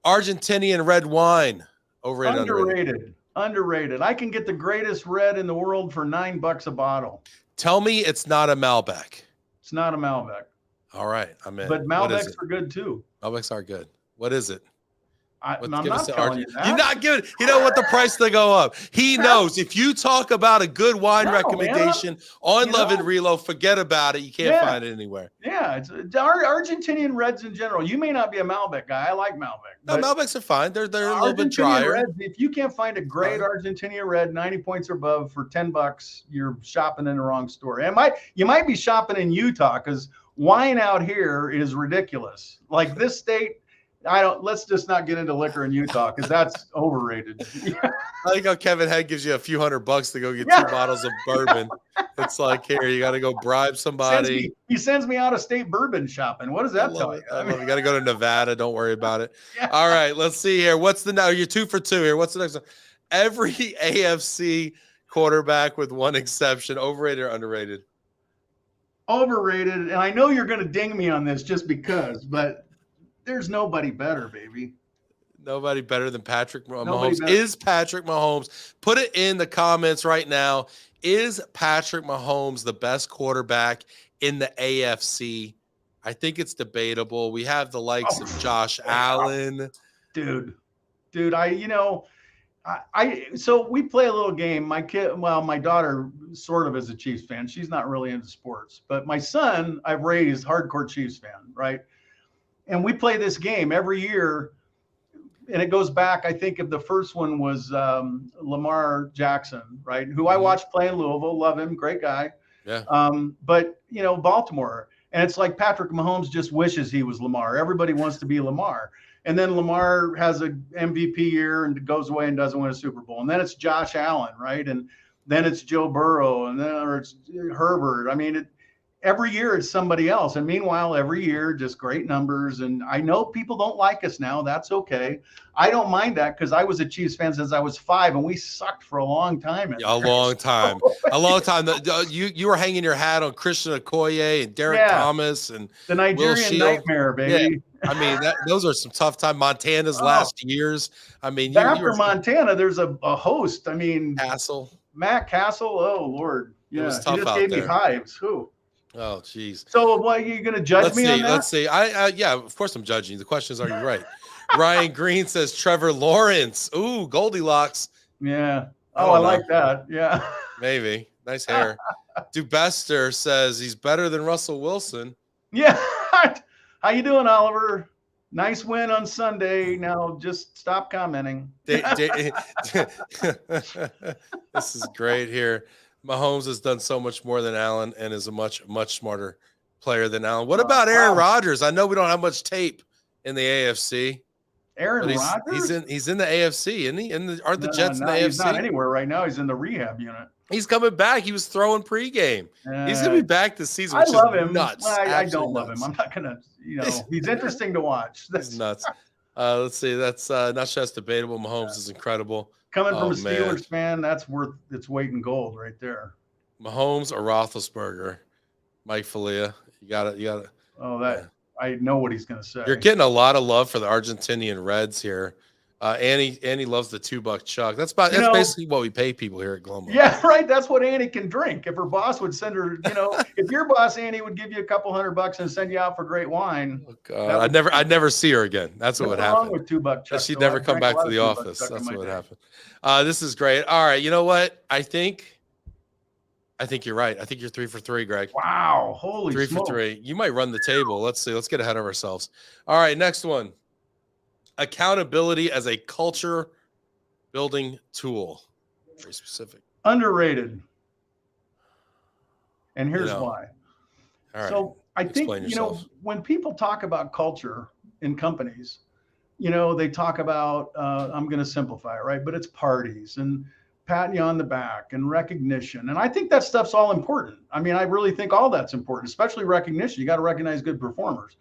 Argentinian red wine. Overrated, underrated? Underrated. I can get the greatest red in the world for $9 a bottle. Tell me it's not a Malbec. It's not a Malbec. All right, I'm in. But Malbecs are good too. Malbecs are good. What is it? I'm not telling you that. You're not giving. You know what? The price to go up. He knows. If you talk about a good wine recommendation on Love and Relo, forget about it. You can't find it anywhere. Yeah, it's Argentinian reds in general. You may not be a Malbec guy. I like Malbec. No, Malbecs are fine. They're a little bit drier. Reds, if you can't find a great Argentinian red, 90 points or above for $10, you're shopping in the wrong store. And you might be shopping in Utah, because wine out here is ridiculous. Like this state. Let's just not get into liquor in Utah, because that's overrated. I think how Kevin Head gives you a few $100 to go get 2 bottles of bourbon. It's like, here, you got to go bribe somebody. He sends me out of state bourbon shopping. What does that tell you? You got to go to Nevada. Don't worry about it. All right, let's see here. You're 2 for 2 here. What's the next one? Every AFC quarterback with one exception, overrated or underrated? Overrated. And I know you're going to ding me on this just because, but there's nobody better, baby. Nobody better than Patrick Mahomes. Is Patrick Mahomes? Put it in the comments right now. Is Patrick Mahomes the best quarterback in the AFC? I think it's debatable. We have the likes of Josh Allen. Dude, so we play a little game. My daughter sort of is a Chiefs fan. She's not really into sports, but my son, I've raised hardcore Chiefs fan, right? And we play this game every year, and it goes back. I think the first one was Lamar Jackson, right? Who I watched play in Louisville. Love him. Great guy. Yeah. But, Baltimore. And it's like Patrick Mahomes just wishes he was Lamar. Everybody wants to be Lamar. And then Lamar has an MVP year and goes away and doesn't win a Super Bowl. And then it's Josh Allen, right? And then it's Joe Burrow, and then it's Herbert. I mean, every year it's somebody else. And meanwhile, every year, just great numbers. And I know people don't like us now. That's okay. I don't mind that, because I was a Chiefs fan since I was 5, and we sucked for a long time. A long time. You were hanging your hat on Christian Okoye and Derek Thomas and the Nigerian nightmare, baby. Yeah. I mean, those are some tough time. Montana's last years. I mean, after Montana, there's a host. I mean, Matt Castle. Oh Lord, yeah, he just gave me hives. Who? Oh, geez. So what, are you going to judge me on that? Let's see. Yeah, of course I'm judging. The question is, are you right? Ryan Green says Trevor Lawrence. Ooh, Goldilocks. Yeah. Oh, I like that. Yeah. Maybe. Nice hair. Dubester says he's better than Russell Wilson. Yeah. How you doing, Oliver? Nice win on Sunday. Now just stop commenting. This is great here. Mahomes has done so much more than Allen and is a much, much smarter player than Allen. What about Aaron Rodgers? I know we don't have much tape in the AFC. Aaron But Rodgers? he's in the AFC, isn't he? Aren't the No, Jets in the no, he's not AFC? anywhere right now. He's in the rehab unit. He's coming back. He was throwing pregame. He's gonna Uh, be back this season, I which is love him. Well, nuts. I Absolutely don't love him. nuts. I'm not gonna, he's interesting to watch. He's That's nuts. Let's see. That's not just debatable. Mahomes is incredible. coming from Oh a man, Steelers fan. That's worth its weight in gold right there. Mahomes or Roethlisberger, Mike Falia. You got it. You got it. Oh, Yeah. I know what he's gonna say. You're getting a lot of love for the Argentinian Reds here. Annie loves the $2 chuck. That's basically what we pay people here at Global. Yeah, right. That's what Annie can drink. If her boss would send her, if your boss Annie would give you a couple $100 and send you out for great wine. Oh, God. I'd never see her again. That's what would happen. Wrong with $2 chuck. She'd never come back to the office. That's what would happen. This is great. All right, you know what? I think you're right. I think you're 3 for 3, Greg. Wow, holy 3 smokes. for 3. You might run the table. Let's see. Let's get ahead of ourselves. All right, next one. Accountability as a culture building tool. Very specific. Underrated. And here's why. All right. So I think, when people talk about culture in companies, they talk about, I'm going to simplify it, right? But it's parties and patting you on the back and recognition. And I think that stuff's all important. I mean, I really think all that's important, especially recognition. You got to recognize good performers.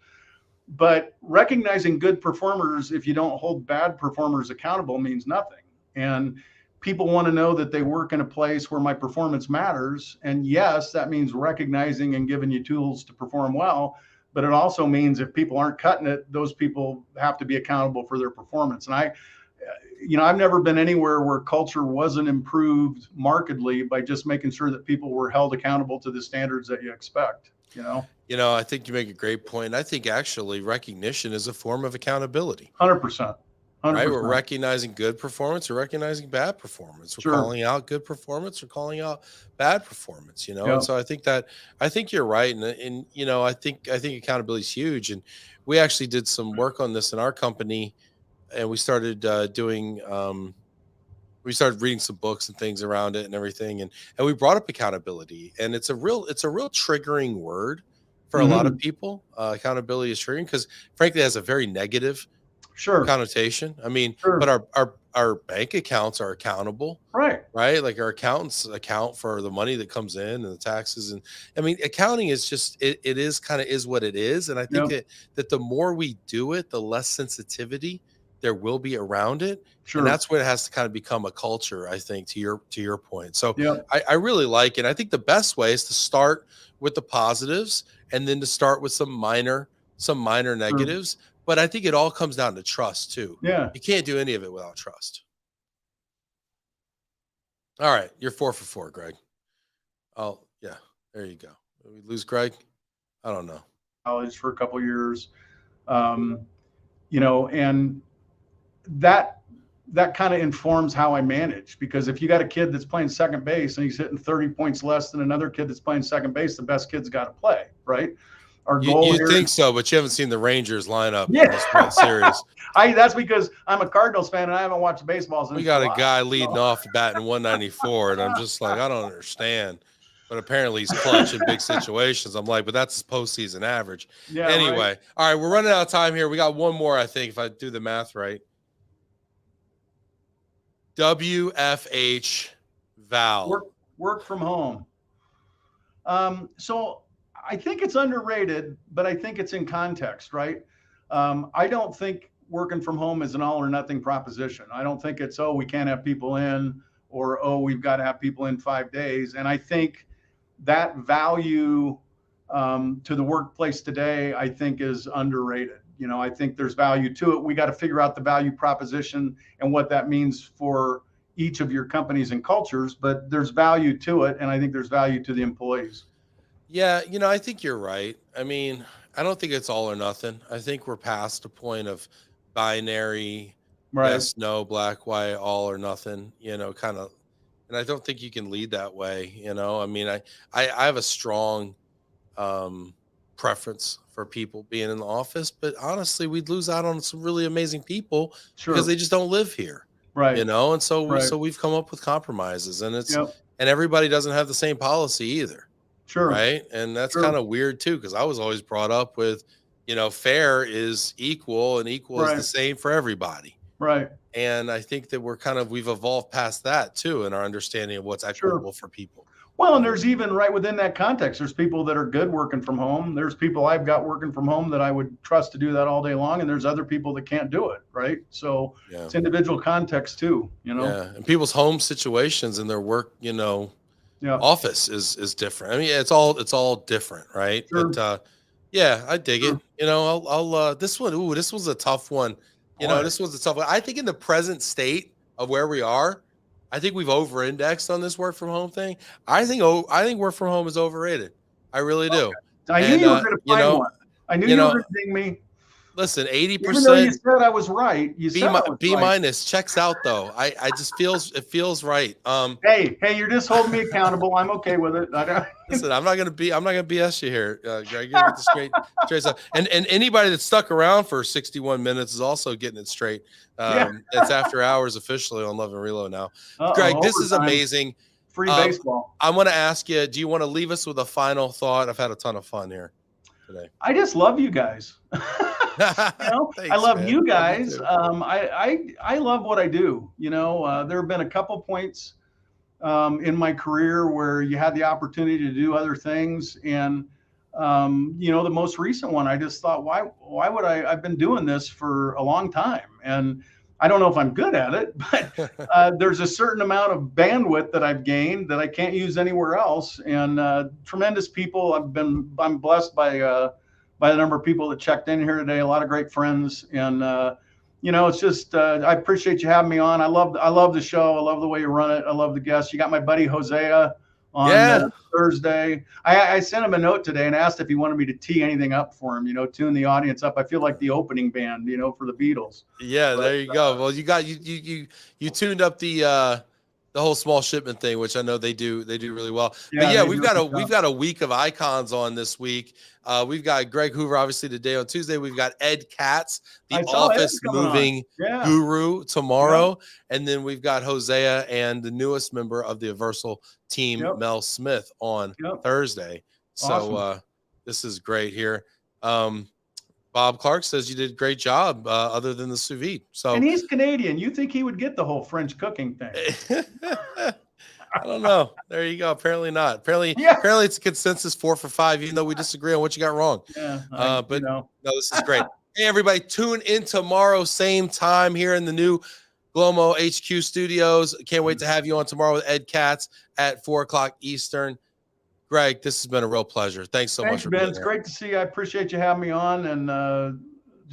But recognizing good performers, if you don't hold bad performers accountable, means nothing. And people want to know that they work in a place where my performance matters. And yes, that means recognizing and giving you tools to perform well. But it also means if people aren't cutting it, those people have to be accountable for their performance. And I've never been anywhere where culture wasn't improved markedly by just making sure that people were held accountable to the standards that you expect. I think you make a great point. I think actually recognition is a form of accountability. 100%. Right? We're recognizing good performance or recognizing bad performance. We're calling out good performance or calling out bad performance, And so I think you're right. And I think accountability is huge. And we actually did some work on this in our company, and we started we started reading some books and things around it and everything. And we brought up accountability, and it's a real our word for a lot of people. Accountability is triggering because frankly, it has a very negative connotation. I mean, but our bank accounts are accountable, right? Like our accountants account for the money that comes in and the taxes. And I mean, accounting is just, it is kind of is what it is. And I think that the more we do it, the less sensitivity there will be around it. And that's where it has to kind of become a culture, I think, to your point. So I really like it. I think the best way is to start with the positives and then to start with some minor negatives. But I think it all comes down to trust too. Yeah. You can't do any of it without trust. All right. You're 4 for 4, Greg. Oh, yeah. There you go. Did we lose Greg? I don't know. College for a couple of years. And that kind of informs how I manage, because if you got a kid that's playing second base and he's hitting 30 points less than another kid that's playing second base, the best kid's got to play, right? Our goal you think so, but you haven't seen the Rangers lineup in this World Series. That's because I'm a Cardinals fan and I haven't watched baseball since. We got a guy leading off batting 194, and I'm just like, I don't understand. But apparently he's clutch in big situations. I'm like, but that's his postseason average. Yeah. Anyway, all right, we're running out of time here. We got one more, I think, if I do the math right. WFH Val. Work from home. So I think it's underrated, but I think it's in context, right? I don't think working from home is an all or nothing proposition. I don't think it's, we can't have people in, or, we've got to have people in 5 days. And I think that value to the workplace today, I think is underrated. I think there's value to it. We got to figure out the value proposition and what that means for each of your companies and cultures, but there's value to it. And I think there's value to the employees. Yeah, I think you're right. I mean, I don't think it's all or nothing. I think we're past a point of binary, yes, no, black, white, all or nothing, kind of. And I don't think you can lead that way. I mean, I have a strong preference for people being in the office, but honestly, we'd lose out on some really amazing people because they just don't live here. Right. And so we've come up with compromises, and and everybody doesn't have the same policy either. Sure. Right. And that's kind of weird too, because I was always brought up with, you know, fair is equal and equal is the Right. same for everybody. Right. And I think that we've evolved past that too in our understanding of what's Sure. equitable for people. Well, and there's even right within that context, there's people that are good working from home. There's people I've got working from home that I would trust to do that all day long. And there's other people that can't do it. Right. So Yeah. it's individual context too, you know? Yeah. And people's home situations and their work, you know, Yeah. office is different. I mean, it's all different. Right. Sure. But, yeah, I dig Sure. it. You know, I'll this was a tough one. You know, Boy. this was a tough one. I think in the present state of where we are, I think we've over-indexed on this work from home thing. I think work from home is overrated. I really do. I knew you were going to you find know, one. I knew you you were know, going to ding me. listen, Even though you 80%. said I was right, you said I was B right. minus checks out though. I just it feels right. Hey, you're just holding me accountable. I'm okay with it. Listen, I'm not gonna BS you here, Greg. You're gonna get the straight stuff. And anybody that stuck around for 61 minutes is also getting it straight. It's after hours officially on Love and Relo now. Greg, this is amazing. Free baseball. I want to ask you, do you want to leave us with a final thought? I've had a ton of fun here today. I just love you guys. You know, Thanks, I love man. you guys. I love what I do. You know, there have been a couple points in my career where you had the opportunity to do other things, and you know, the most recent one, I just thought, why would I've been doing this for a long time, and I don't know if I'm good at it, but there's a certain amount of bandwidth that I've gained that I can't use anywhere else, and tremendous people. I'm blessed by the number of people that checked in here today. A lot of great friends, and you know, it's just I appreciate you having me on. I love the show. I love the way you run it. I love the guests. You got my buddy Hosea on Thursday. I sent him a note today and asked if he wanted me to tee anything up for him. You know, tune the audience up. I feel like the opening band, you know, for the Beatles. Yeah, but, there you go. Well, you tuned up the whole small shipment thing, which I know they do really well. Yeah, but yeah, we've got a week of icons on this week. We've got Greg Hoover obviously today on Tuesday. We've got Ed Katz, the office moving guru, tomorrow, and then we've got Hosea and the newest member of the Aversal team, Mel Smith, on Thursday. So this is great here. Bob Clark says you did a great job, other than the sous vide. So, and he's Canadian. You think he would get the whole French cooking thing? I don't know. There you go. Apparently not. Apparently it's a consensus 4 for 5, even though we disagree on what you got wrong. Yeah, but no, this is great. Hey, everybody, tune in tomorrow, same time here in the new Glomo HQ studios. Can't wait to have you on tomorrow with Ed Katz at 4:00 Eastern. Greg, this has been a real pleasure. Thanks so much for being here. It's great to see you. I appreciate you having me on, and